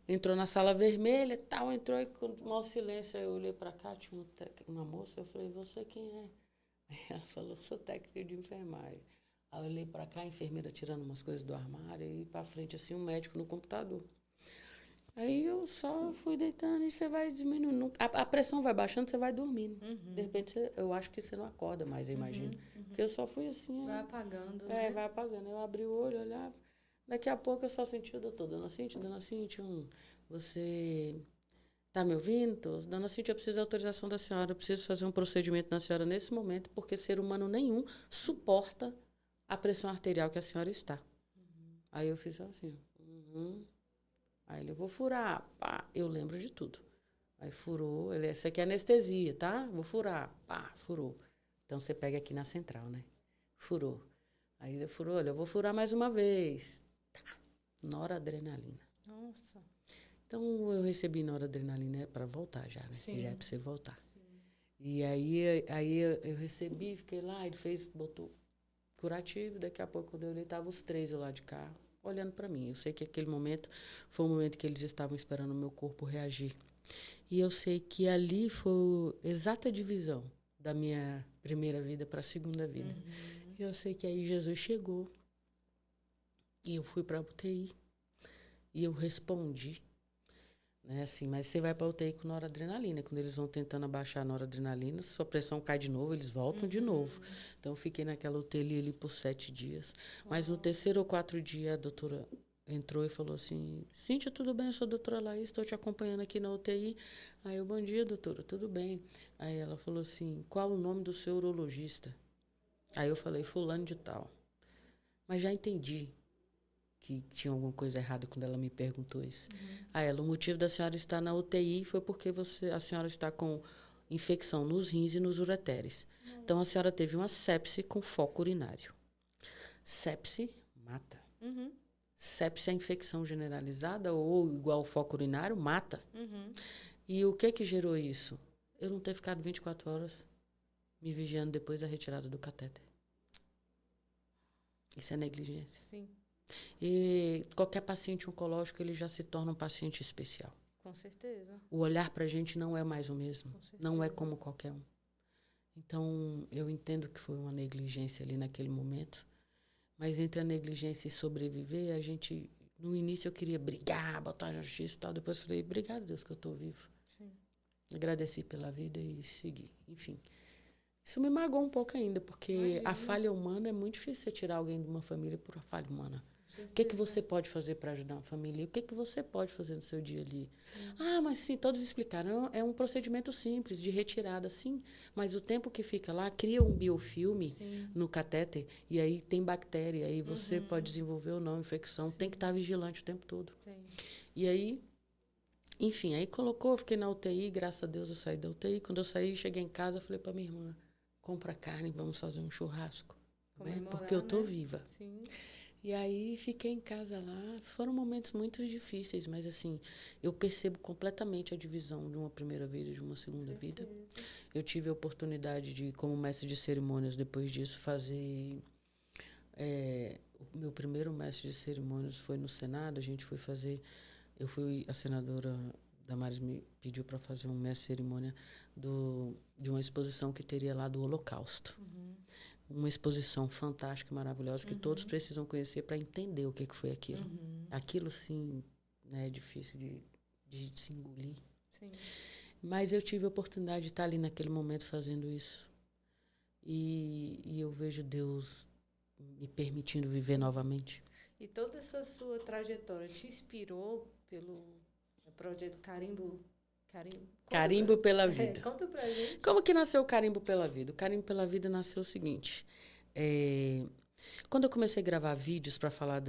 [SPEAKER 2] entrou na sala vermelha e tal, entrou e com o maior silêncio. Aí eu olhei para cá, tinha uma moça, eu falei, você quem é? Aí ela falou, sou técnica de enfermagem. Aí eu olhei para cá, a enfermeira tirando umas coisas do armário, e para frente, assim, um médico no computador. Aí eu só fui deitando e você vai diminuindo. A pressão vai baixando, você vai dormindo. De repente, eu acho que você não acorda mais, eu imagino. Porque eu só fui assim.
[SPEAKER 1] Vai apagando, né?
[SPEAKER 2] Vai apagando. Eu abri o olho, olhava. Daqui a pouco eu só senti o doutor. Dona Cíntia, você está me ouvindo? Dona Cíntia, eu preciso da autorização da senhora. Eu preciso fazer um procedimento na senhora nesse momento, porque ser humano nenhum suporta a pressão arterial que a senhora está. Aí eu fiz assim. Aí ele, eu vou furar. Pá, eu lembro de tudo. Aí furou. Ele, isso aqui é anestesia, tá? Vou furar. Pá, furou. Então você pega aqui na central, né? Furou. Aí ele furou, olha, eu vou furar mais uma vez. Tá. Noradrenalina.
[SPEAKER 1] Nossa.
[SPEAKER 2] Então eu recebi noradrenalina para voltar já, né?
[SPEAKER 1] Sim.
[SPEAKER 2] Já é para você voltar. Sim. E aí eu recebi, fiquei lá, ele botou curativo, daqui a pouco quando eu olhei, estavam os 3 lá de carro, olhando para mim. Eu sei que aquele momento foi o momento que eles estavam esperando o meu corpo reagir. E eu sei que ali foi a exata divisão da minha primeira vida para a segunda vida. E eu sei que aí Jesus chegou e eu fui para a UTI e eu respondi. Né, assim, mas você vai para a UTI com noradrenalina. Quando eles vão tentando abaixar a noradrenalina, sua pressão cai de novo, eles voltam de novo. Então, eu fiquei naquela UTI ali por 7 dias. Mas no 3º ou 4º dia, a doutora entrou e falou assim, Cíntia, tudo bem? Eu sou a doutora Laís, estou te acompanhando aqui na UTI. Aí eu, bom dia, doutora, tudo bem? Aí ela falou assim, qual o nome do seu urologista? Aí eu falei, fulano de tal. Mas já entendi que tinha alguma coisa errada quando ela me perguntou isso. Aí ela, o motivo da senhora estar na UTI foi porque a senhora está com infecção nos rins e nos ureteres. Então, a senhora teve uma sepse com foco urinário. Sepse mata. Sepse é infecção generalizada ou igual ao foco urinário, mata. E o que gerou isso? Eu não ter ficado 24 horas me vigiando depois da retirada do catéter. Isso é negligência.
[SPEAKER 1] Sim.
[SPEAKER 2] E qualquer paciente oncológico, ele já se torna um paciente especial.
[SPEAKER 1] Com certeza.
[SPEAKER 2] O olhar para a gente não é mais o mesmo. Não é como qualquer um. Então, eu entendo que foi uma negligência ali naquele momento. Mas entre a negligência e sobreviver, a gente... No início eu queria brigar, botar justiça e tal. Depois eu falei, obrigado, Deus, que eu estou vivo.
[SPEAKER 1] Sim.
[SPEAKER 2] Agradeci pela vida e segui. Enfim. Isso me magoou um pouco ainda, porque a falha humana é muito difícil você tirar alguém de uma família por uma falha humana. O que você pode fazer para ajudar uma família? O que você pode fazer no seu dia ali? Sim. Ah, mas sim, todos explicaram. É um procedimento simples, de retirada, sim. Mas o tempo que fica lá, cria um biofilme no catéter, e aí tem bactéria, aí você pode desenvolver ou não infecção. Sim. Tem que estar vigilante o tempo todo. Sim. E aí, enfim, aí colocou, fiquei na UTI, graças a Deus eu saí da UTI. Quando eu saí, cheguei em casa, eu falei para minha irmã, compra carne, vamos fazer um churrasco. Né? Porque eu tô viva. Sim. E aí fiquei em casa lá. Foram momentos muito difíceis, mas assim, eu percebo completamente a divisão de uma primeira vida e de uma segunda vida. Eu tive a oportunidade de, como mestre de cerimônias, depois disso, fazer... o meu primeiro mestre de cerimônias foi no Senado. A gente foi fazer... a senadora Damares me pediu para fazer um mestre de cerimônia de uma exposição que teria lá do Holocausto. Uma exposição fantástica, maravilhosa, que todos precisam conhecer para entender o que foi aquilo. Aquilo, sim, né, é difícil de se engolir. Sim. Mas eu tive a oportunidade de estar ali naquele momento fazendo isso. E eu vejo Deus me permitindo viver novamente.
[SPEAKER 1] E toda essa sua trajetória te inspirou projeto Carimbo.
[SPEAKER 2] Carimbo pela Vida.
[SPEAKER 1] Conta pra gente.
[SPEAKER 2] Como que nasceu o Carimbo pela Vida? O Carimbo pela Vida nasceu o seguinte. Quando eu comecei a gravar vídeos para falar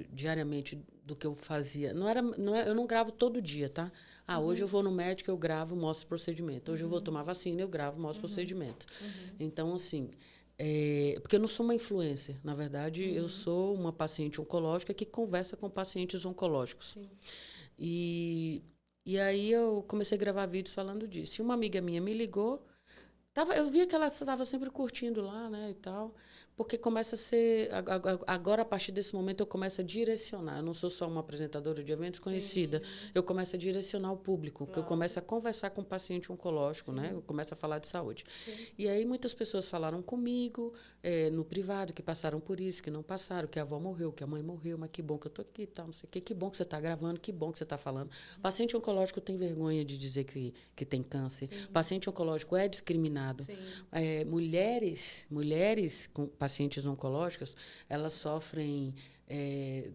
[SPEAKER 2] diariamente do que eu fazia, eu não gravo todo dia, tá? Hoje eu vou no médico, eu gravo, mostro o procedimento. Hoje eu vou tomar vacina, eu gravo, mostro o procedimento. Então, assim, porque eu não sou uma influencer. Na verdade, eu sou uma paciente oncológica que conversa com pacientes oncológicos. Sim. E aí eu comecei a gravar vídeos falando disso. E uma amiga minha me ligou. Eu via que ela estava sempre curtindo lá, né, e tal. Porque começa a ser... Agora, a partir desse momento, eu começo a direcionar. Eu não sou só uma apresentadora de eventos conhecida. Sim. Eu começo a direcionar o público. Claro. Porque eu começo a conversar com o paciente oncológico, né? Eu começo a falar de saúde. Sim. E aí, muitas pessoas falaram comigo, no privado, que passaram por isso, que não passaram, que a avó morreu, que a mãe morreu, mas que bom que eu tô aqui e tal, não sei o quê. Que bom que você está gravando, que bom que você está falando. Paciente oncológico tem vergonha de dizer que tem câncer. Sim. Paciente oncológico é discriminado. Sim. Mulheres com pacientes oncológicas, elas sofrem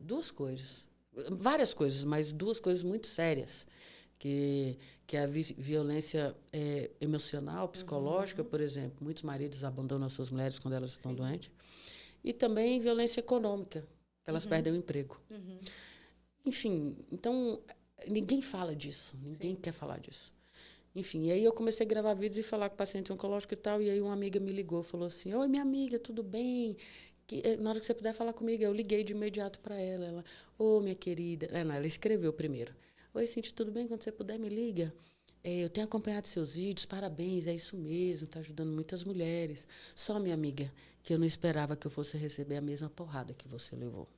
[SPEAKER 2] duas coisas, várias coisas, mas duas coisas muito sérias, que é a violência emocional, psicológica, por exemplo. Muitos maridos abandonam as suas mulheres quando elas estão doentes. E também violência econômica, que elas perdem o emprego. Enfim, então, ninguém fala disso, ninguém quer falar disso. Enfim, e aí eu comecei a gravar vídeos e falar com paciente oncológico e tal, e aí uma amiga me ligou, falou assim, oi, minha amiga, tudo bem? Na hora que você puder falar comigo, eu liguei de imediato para ela. Ela, minha querida... Ela escreveu primeiro. Oi, Cintia, tudo bem? Quando você puder, me liga. Eu tenho acompanhado seus vídeos, parabéns, é isso mesmo, está ajudando muitas mulheres. Só, minha amiga, que eu não esperava que eu fosse receber a mesma porrada que você levou.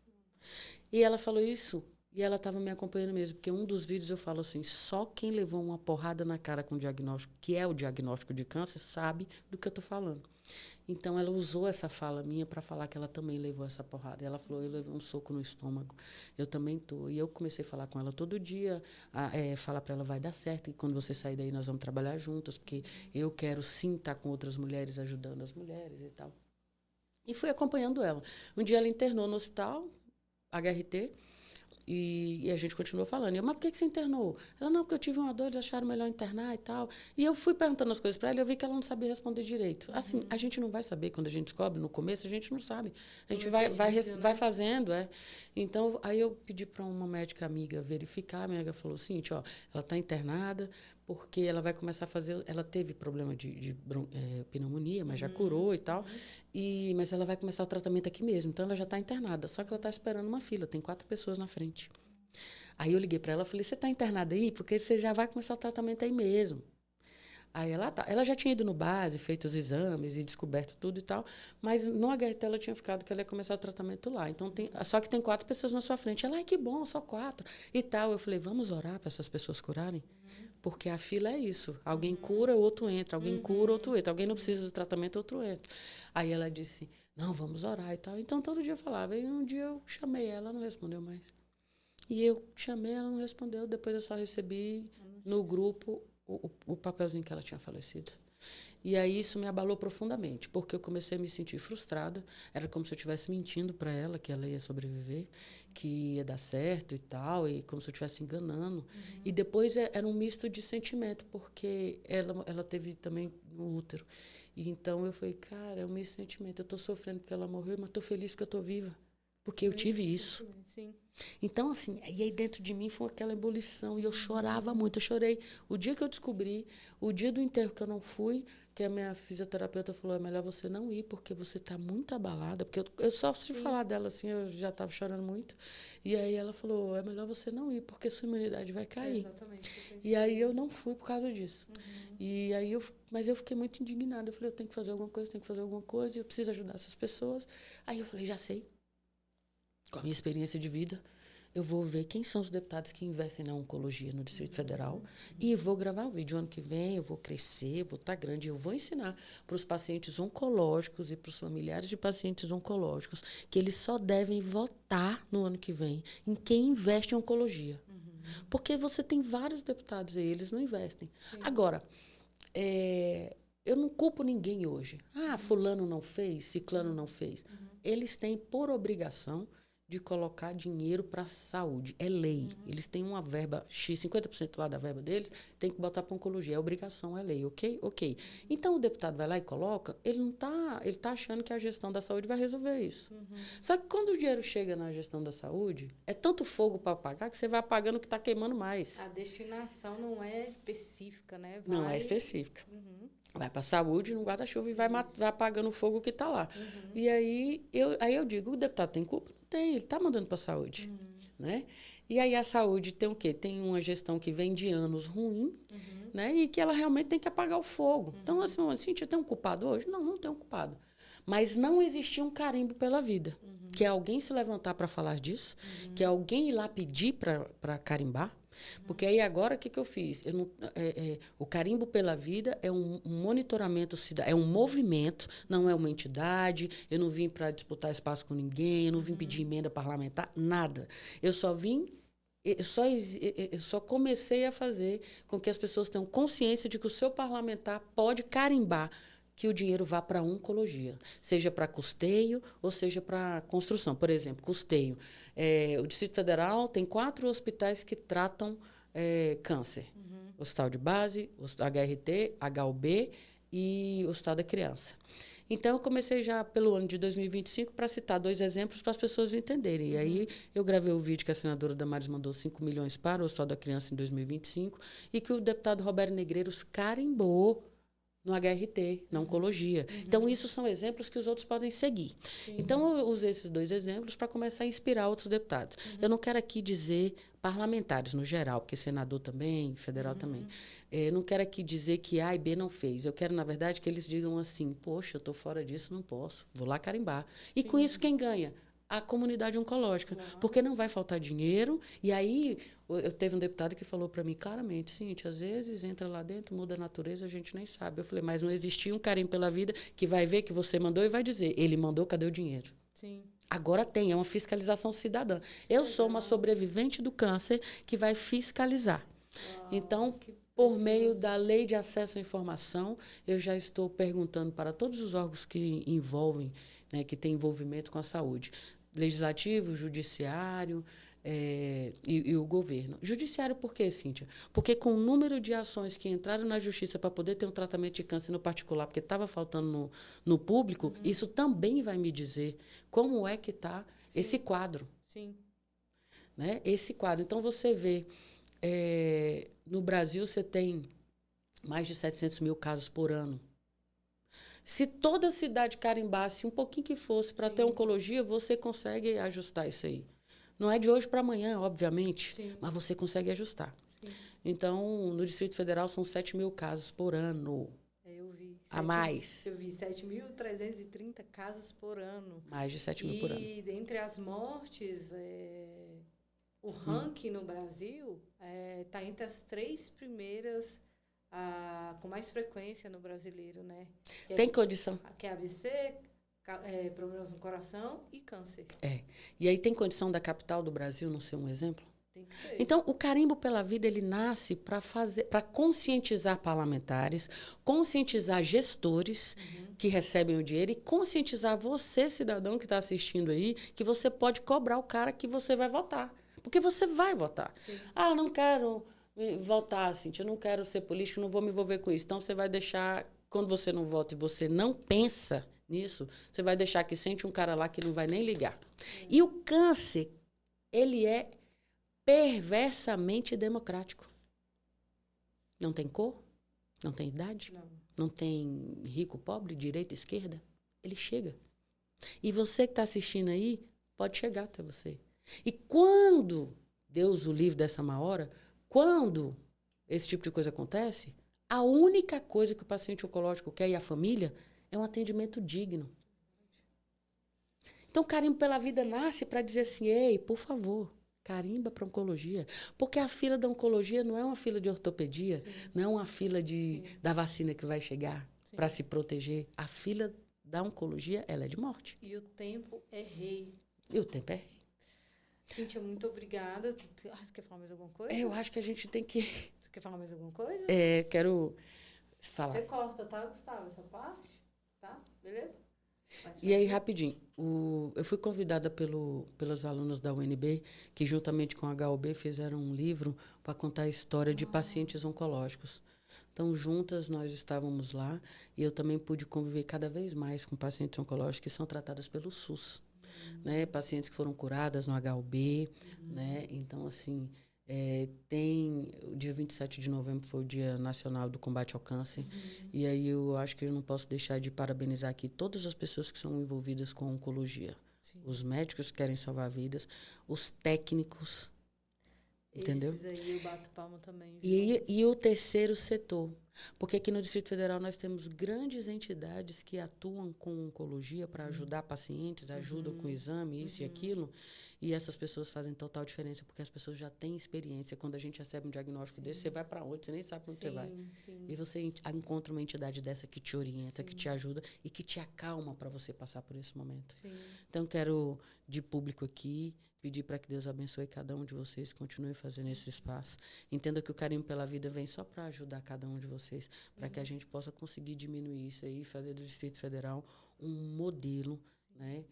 [SPEAKER 2] E ela falou isso... E ela estava me acompanhando mesmo, porque um dos vídeos eu falo assim, só quem levou uma porrada na cara com o diagnóstico, que é o diagnóstico de câncer, sabe do que eu estou falando. Então, ela usou essa fala minha para falar que ela também levou essa porrada. Ela falou, eu levei um soco no estômago, eu também estou. E eu comecei a falar com ela todo dia, falar para ela, vai dar certo, e quando você sair daí nós vamos trabalhar juntas, porque eu quero sim estar com outras mulheres, ajudando as mulheres e tal. E fui acompanhando ela. Um dia ela internou no hospital, HRT, e a gente continuou falando. Eu, mas por que você internou? Ela, não, porque eu tive uma dor, eles acharam melhor internar e tal. E eu fui perguntando as coisas para ela e eu vi que ela não sabia responder direito. Assim, a gente não vai saber quando a gente descobre, no começo a gente não sabe. A gente vai fazendo, Então, aí eu pedi para uma médica amiga verificar. A minha amiga falou o seguinte, ela está internada porque ela vai começar a fazer... Ela teve problema de pneumonia, mas já curou e tal. Mas ela vai começar o tratamento aqui mesmo. Então, ela já está internada. Só que ela está esperando uma fila. Tem 4 pessoas na frente. Aí eu liguei para ela e falei, você está internada aí? Porque você já vai começar o tratamento aí mesmo. Aí ela já tinha ido no base, feito os exames e descoberto tudo e tal, mas no HRT ela tinha ficado que ela ia começar o tratamento lá. Então, só que tem 4 pessoas na sua frente. Ela, que bom, só 4 e tal. Eu falei, vamos orar para essas pessoas curarem? Porque a fila é isso. Alguém cura, o outro entra. Alguém cura, outro entra. Alguém não precisa do tratamento, outro entra. Aí ela disse, não, vamos orar e tal. Então, todo dia eu falava. E um dia eu chamei ela não respondeu mais. E eu chamei, ela não respondeu. Depois eu só recebi no grupo o papelzinho que ela tinha falecido. E aí isso me abalou profundamente, porque eu comecei a me sentir frustrada. Era como se eu estivesse mentindo para ela que ela ia sobreviver, que ia dar certo e tal, e como se eu estivesse enganando. E depois era um misto de sentimento, porque ela teve também no útero. E então eu falei, cara, é um misto de sentimento. Eu estou sofrendo porque ela morreu, mas estou feliz porque eu estou viva. Porque eu tive isso.
[SPEAKER 1] Sim.
[SPEAKER 2] Então, assim, e aí dentro de mim foi aquela ebulição. E eu chorava muito. Eu chorei. O dia que eu descobri, o dia do enterro que eu não fui, que a minha fisioterapeuta falou, é melhor você não ir, porque você está muito abalada. Porque eu só se falar dela, assim, eu já estava chorando muito. E aí ela falou, é melhor você não ir, porque sua imunidade vai cair.
[SPEAKER 1] Exatamente.
[SPEAKER 2] E aí eu não fui por causa disso. E aí mas eu fiquei muito indignada. Eu falei, eu tenho que fazer alguma coisa, eu preciso ajudar essas pessoas. Aí eu falei, já sei. Com a minha experiência de vida, eu vou ver quem são os deputados que investem na oncologia no Distrito Federal e vou gravar um vídeo. Ano que vem eu vou crescer, vou estar grande, eu vou ensinar para os pacientes oncológicos e para os familiares de pacientes oncológicos que eles só devem votar no ano que vem em quem investe em oncologia. Porque você tem vários deputados aí, eles não investem. Sim. Agora, eu não culpo ninguém hoje. Fulano não fez, ciclano não fez. Eles têm por obrigação de colocar dinheiro para a saúde. É lei. Eles têm uma verba X, 50% lá da verba deles, tem que botar para oncologia. É obrigação, é lei, ok? Ok. Então, o deputado vai lá e coloca, ele tá achando que a gestão da saúde vai resolver isso. Só que quando o dinheiro chega na gestão da saúde, é tanto fogo para apagar que você vai apagando o que está queimando mais.
[SPEAKER 1] A destinação não é específica, né?
[SPEAKER 2] Não é específica. Vai para a saúde, no guarda-chuva e vai apagando o fogo que está lá. E aí eu digo, o deputado tem culpa? Não tem, ele está mandando para a saúde. Né? E aí a saúde tem o quê? Tem uma gestão que vem de anos ruim, né? E que ela realmente tem que apagar o fogo. Então, assim, Cíntia, tem um culpado hoje? Não, não tem um culpado. Mas não existia um carimbo pela vida. Que é alguém se levantar para falar disso, que é alguém ir lá pedir para carimbar. Porque aí agora o que eu fiz? O carimbo pela vida é um monitoramento, é um movimento, não é uma entidade. Eu não vim para disputar espaço com ninguém, eu não vim pedir emenda parlamentar, nada. Eu só comecei a fazer com que as pessoas tenham consciência de que o seu parlamentar pode carimbar que o dinheiro vá para a oncologia, seja para custeio ou seja para construção. Por exemplo, custeio. O Distrito Federal tem 4 hospitais que tratam câncer. Hospital de Base, HRT, HUB e Hospital da Criança. Então, eu comecei já pelo ano de 2025 para citar 2 exemplos para as pessoas entenderem. E aí, eu gravei o vídeo que a senadora Damares mandou 5 milhões para o Hospital da Criança em 2025 e que o deputado Roberto Negreiros carimbou no HRT, na oncologia. Então, isso são exemplos que os outros podem seguir. Sim. Então, eu usei esses 2 exemplos para começar a inspirar outros deputados. Eu não quero aqui dizer parlamentares no geral, porque senador também, federal também. Eu não quero aqui dizer que A e B não fez. Eu quero, na verdade, que eles digam assim, poxa, eu estou fora disso, não posso, vou lá carimbar. E com isso, quem ganha? A comunidade oncológica, porque não vai faltar dinheiro. E aí, eu teve um deputado que falou para mim claramente, Cíntia, às vezes entra lá dentro, muda a natureza, a gente nem sabe. Eu falei, mas não existia um carinho pela vida que vai ver que você mandou e vai dizer, ele mandou, cadê o dinheiro?
[SPEAKER 1] Sim.
[SPEAKER 2] Agora tem, é uma fiscalização cidadã. Eu sou uma sobrevivente do câncer que vai fiscalizar. Então, por meio da Lei de Acesso à Informação, eu já estou perguntando para todos os órgãos que envolvem, né, que têm envolvimento com a saúde. Legislativo, judiciário e o governo. Judiciário por quê, Cíntia? Porque com o número de ações que entraram na justiça para poder ter um tratamento de câncer no particular, porque estava faltando no público, isso também vai me dizer como é que está esse quadro.
[SPEAKER 1] Sim.
[SPEAKER 2] Né? Esse quadro. Então, você vê, no Brasil, você tem mais de 700 mil casos por ano. Se toda a cidade carimbasse um pouquinho que fosse para ter oncologia, você consegue ajustar isso aí. Não é de hoje para amanhã, obviamente, mas você consegue ajustar. Sim. Então, no Distrito Federal, são 7 mil casos por ano.
[SPEAKER 1] Eu vi.
[SPEAKER 2] A mais.
[SPEAKER 1] Eu vi 7.330 casos por ano.
[SPEAKER 2] Mais de 7 mil por ano.
[SPEAKER 1] E dentre as mortes, o ranking no Brasil está entre as 3 primeiras... com mais frequência no brasileiro, né?
[SPEAKER 2] Tem condição.
[SPEAKER 1] Que é AVC, problemas no coração e câncer.
[SPEAKER 2] E aí tem condição da capital do Brasil não ser um exemplo?
[SPEAKER 1] Tem que ser.
[SPEAKER 2] Então, o carimbo pela vida, ele nasce para conscientizar parlamentares, conscientizar gestores que recebem o dinheiro e conscientizar você, cidadão que está assistindo aí, que você pode cobrar o cara que você vai votar. Porque você vai votar. Sim. Ah, não quero... votar, Cíntia, eu não quero ser político, não vou me envolver com isso. Então, você vai deixar, quando você não vota e você não pensa nisso, você vai deixar que sente um cara lá que não vai nem ligar. E o câncer, ele é perversamente democrático. Não tem cor, não tem idade, não tem rico, pobre, direita, esquerda. Ele chega. E você que está assistindo aí, pode chegar até você. E quando Deus o livre dessa má hora, quando esse tipo de coisa acontece, a única coisa que o paciente oncológico quer e a família é um atendimento digno. Então, carimbo pela vida nasce para dizer assim, ei, por favor, carimba para oncologia. Porque a fila da oncologia não é uma fila de ortopedia, não é uma fila da vacina que vai chegar para se proteger. A fila da oncologia, ela é de morte.
[SPEAKER 1] E o tempo é rei.
[SPEAKER 2] E o tempo é rei.
[SPEAKER 1] Cíntia, muito obrigada. Você quer falar mais alguma coisa?
[SPEAKER 2] Eu acho que a gente tem que...
[SPEAKER 1] Você quer falar mais alguma coisa?
[SPEAKER 2] Quero falar.
[SPEAKER 1] Você corta, tá, Gustavo, essa parte? Tá? Beleza?
[SPEAKER 2] E aí, rapidinho, eu fui convidada pelos alunos da UNB, que juntamente com a HUB fizeram um livro para contar a história de pacientes oncológicos. Então, juntas nós estávamos lá e eu também pude conviver cada vez mais com pacientes oncológicos que são tratadas pelo SUS, né? Pacientes que foram curadas no HUB, né? Então, assim, tem o dia 27 de novembro foi o Dia Nacional do Combate ao Câncer. E aí eu acho que eu não posso deixar de parabenizar aqui todas as pessoas que são envolvidas com oncologia. Sim. Os médicos que querem salvar vidas, os técnicos, entendeu?
[SPEAKER 1] Esses aí eu bato palma também.
[SPEAKER 2] E o terceiro setor. Porque aqui no Distrito Federal nós temos grandes entidades que atuam com oncologia para ajudar pacientes, ajudam com exame, isso e aquilo. E essas pessoas fazem total diferença, porque as pessoas já têm experiência. Quando a gente recebe um diagnóstico desse, você vai para onde? Você nem sabe para onde você vai. E você encontra uma entidade dessa que te orienta, que te ajuda e que te acalma para você passar por esse momento. Então, quero, de público aqui, pedir para que Deus abençoe cada um de vocês, continue fazendo esse espaço. Entenda que o Carinho pela Vida vem só para ajudar cada um de vocês, para que a gente possa conseguir diminuir isso aí, fazer do Distrito Federal um modelo, né,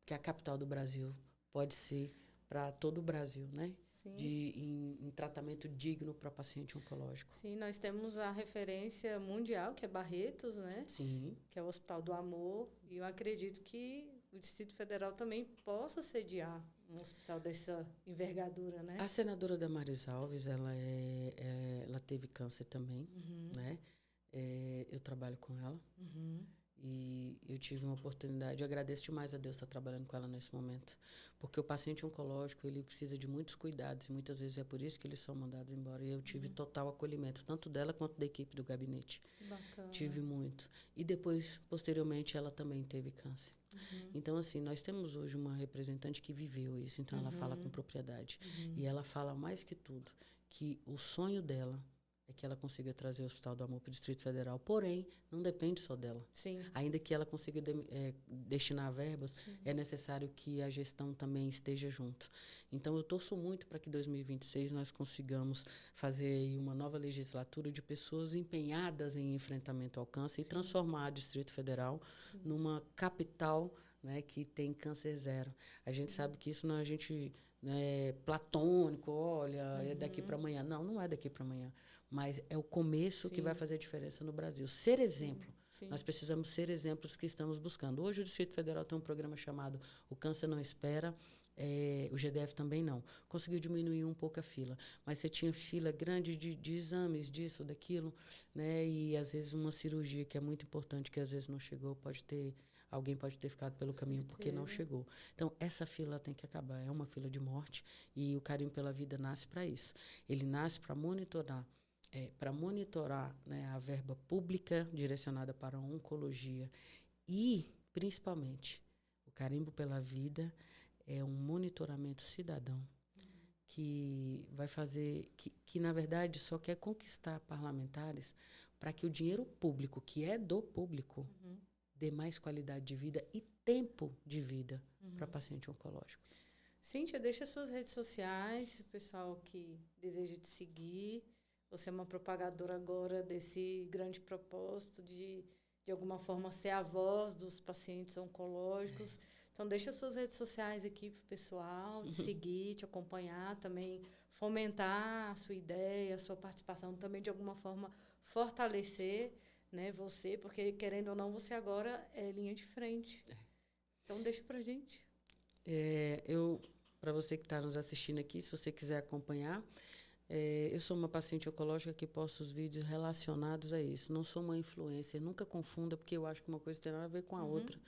[SPEAKER 2] que a capital do Brasil pode ser para todo o Brasil, né? Em tratamento digno para paciente oncológico.
[SPEAKER 1] Sim, nós temos a referência mundial, que é Barretos, né?
[SPEAKER 2] Sim.
[SPEAKER 1] Que é o Hospital do Amor. E eu acredito que o Distrito Federal também possa sediar um hospital dessa envergadura, né?
[SPEAKER 2] A senadora Damares Alves, ela teve câncer também, né? Eu trabalho com ela. E eu tive uma oportunidade, eu agradeço demais a Deus estar trabalhando com ela nesse momento, porque o paciente oncológico, ele precisa de muitos cuidados, e muitas vezes é por isso que eles são mandados embora, e eu tive total acolhimento, tanto dela quanto da equipe do gabinete.
[SPEAKER 1] Bacana.
[SPEAKER 2] Tive muito. E depois, posteriormente, ela também teve câncer. Então, assim, nós temos hoje uma representante que viveu isso, então ela fala com propriedade. E ela fala mais que tudo, que o sonho dela é que ela consiga trazer o Hospital do Amor para o Distrito Federal. Porém, não depende só dela.
[SPEAKER 1] Sim.
[SPEAKER 2] Ainda que ela consiga destinar verbas, é necessário que a gestão também esteja junto. Então, eu torço muito para que em 2026 nós consigamos fazer aí uma nova legislatura de pessoas empenhadas em enfrentamento ao câncer e transformar o Distrito Federal numa capital, né, que tem câncer zero. A gente sabe que isso não é a gente... platônico, olha, é daqui para amanhã. Não, não é daqui para amanhã. Mas é o começo que vai fazer a diferença no Brasil. Ser exemplo. Nós precisamos ser exemplos que estamos buscando. Hoje o Distrito Federal tem um programa chamado O Câncer Não Espera. O GDF também não. Conseguiu diminuir um pouco a fila. Mas você tinha fila grande de exames, disso, daquilo, né? E às vezes uma cirurgia que é muito importante, que às vezes não chegou, alguém pode ter ficado pelo caminho porque não chegou. Então, essa fila tem que acabar. É uma fila de morte e o Carinho pela Vida nasce para isso. Ele nasce para monitorar, né, a verba pública direcionada para a oncologia e, principalmente, o Carimbo pela Vida é um monitoramento cidadão que vai fazer, que na verdade só quer conquistar parlamentares para que o dinheiro público, que é do público, dê mais qualidade de vida e tempo de vida para paciente oncológico.
[SPEAKER 1] Cíntia, deixa suas redes sociais, o pessoal que deseja te seguir. Você é uma propagadora agora desse grande propósito de alguma forma, ser a voz dos pacientes oncológicos. Então, deixa suas redes sociais aqui para o pessoal te seguir, te acompanhar, também fomentar a sua ideia, a sua participação, também de alguma forma fortalecer, né, você, porque, querendo ou não, você agora é linha de frente. Então, deixa pra gente.
[SPEAKER 2] Para você que está nos assistindo aqui, se você quiser acompanhar, eu sou uma paciente oncológica que posto os vídeos relacionados a isso. Não sou uma influencer, nunca confunda, porque eu acho que uma coisa tem nada a ver com a outra.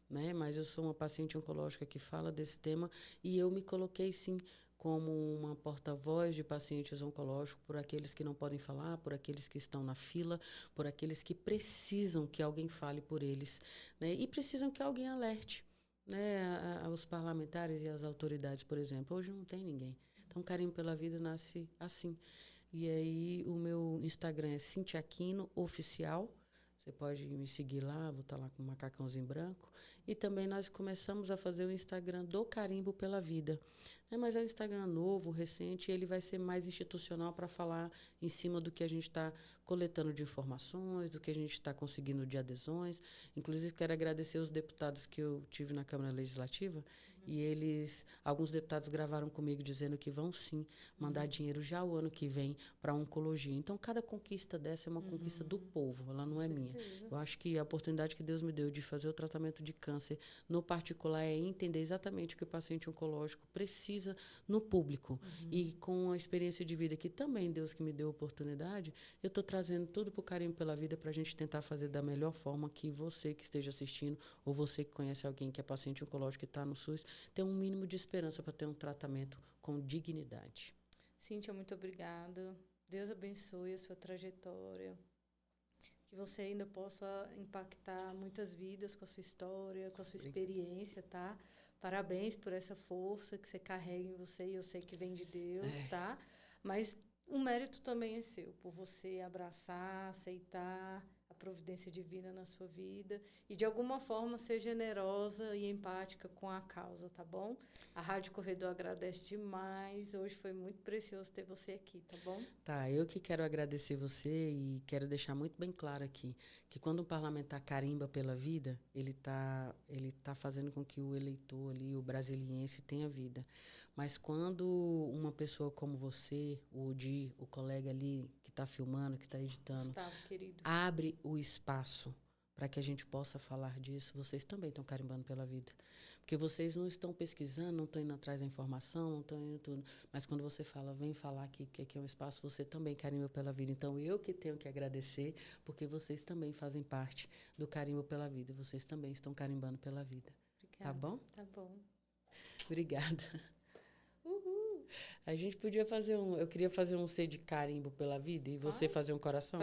[SPEAKER 2] Né? Mas eu sou uma paciente oncológica que fala desse tema e eu me coloquei, sim, como uma porta-voz de pacientes oncológicos, por aqueles que não podem falar, por aqueles que estão na fila, por aqueles que precisam que alguém fale por eles, né? E precisam que alguém alerte, né? Os parlamentares e as autoridades, por exemplo. Hoje não tem ninguém. Então, Carinho pela Vida nasce assim. E aí, o meu Instagram é Cíntia Aquino Oficial. Você pode me seguir lá, vou estar lá com um macacãozinho branco. E também nós começamos a fazer o Instagram do Carimbo pela Vida. Mas é um Instagram novo, recente, e ele vai ser mais institucional para falar em cima do que a gente está coletando de informações, do que a gente está conseguindo de adesões. Inclusive, quero agradecer os deputados que eu tive na Câmara Legislativa, e alguns deputados gravaram comigo dizendo que vão sim mandar dinheiro já o ano que vem para a oncologia. Então, cada conquista dessa é uma conquista do povo, ela não é minha. Eu acho que a oportunidade que Deus me deu de fazer o tratamento de câncer no particular é entender exatamente o que o paciente oncológico precisa no público. E com a experiência de vida que também Deus que me deu a oportunidade, eu estou trazendo tudo para o Carinho pela Vida para a gente tentar fazer da melhor forma que você que esteja assistindo ou você que conhece alguém que é paciente oncológico e está no SUS, tenha um mínimo de esperança para ter um tratamento com dignidade.
[SPEAKER 1] Cíntia, muito obrigada. Deus abençoe a sua trajetória. Que você ainda possa impactar muitas vidas com a sua história, com a sua experiência, tá? Parabéns por essa força que você carrega em você, e eu sei que vem de Deus, tá? Mas o mérito também é seu, por você abraçar, aceitar a providência divina na sua vida e, de alguma forma, ser generosa e empática com a causa, tá bom? A Rádio Corredor agradece demais. Hoje foi muito precioso ter você aqui, tá bom?
[SPEAKER 2] Tá, eu que quero agradecer você e quero deixar muito bem claro aqui que quando um parlamentar carimba pela vida, ele tá fazendo com que o eleitor ali, o brasiliense, tenha vida. Mas quando uma pessoa como você, o Odi, o colega ali que está filmando, que está editando,
[SPEAKER 1] Gustavo, querido,
[SPEAKER 2] abre o espaço para que a gente possa falar disso, vocês também estão carimbando pela vida. Porque vocês não estão pesquisando, não estão indo atrás da informação, não estão indo tudo. Mas quando você fala, vem falar aqui, que aqui é um espaço, você também carimba pela vida. Então, eu que tenho que agradecer, porque vocês também fazem parte do carimbo pela vida. Vocês também estão carimbando pela vida.
[SPEAKER 1] obrigada.
[SPEAKER 2] Tá bom?
[SPEAKER 1] Tá bom.
[SPEAKER 2] Obrigada.
[SPEAKER 1] Uhul.
[SPEAKER 2] A gente podia fazer eu queria fazer um C de carimbo pela vida e você fazer um coração.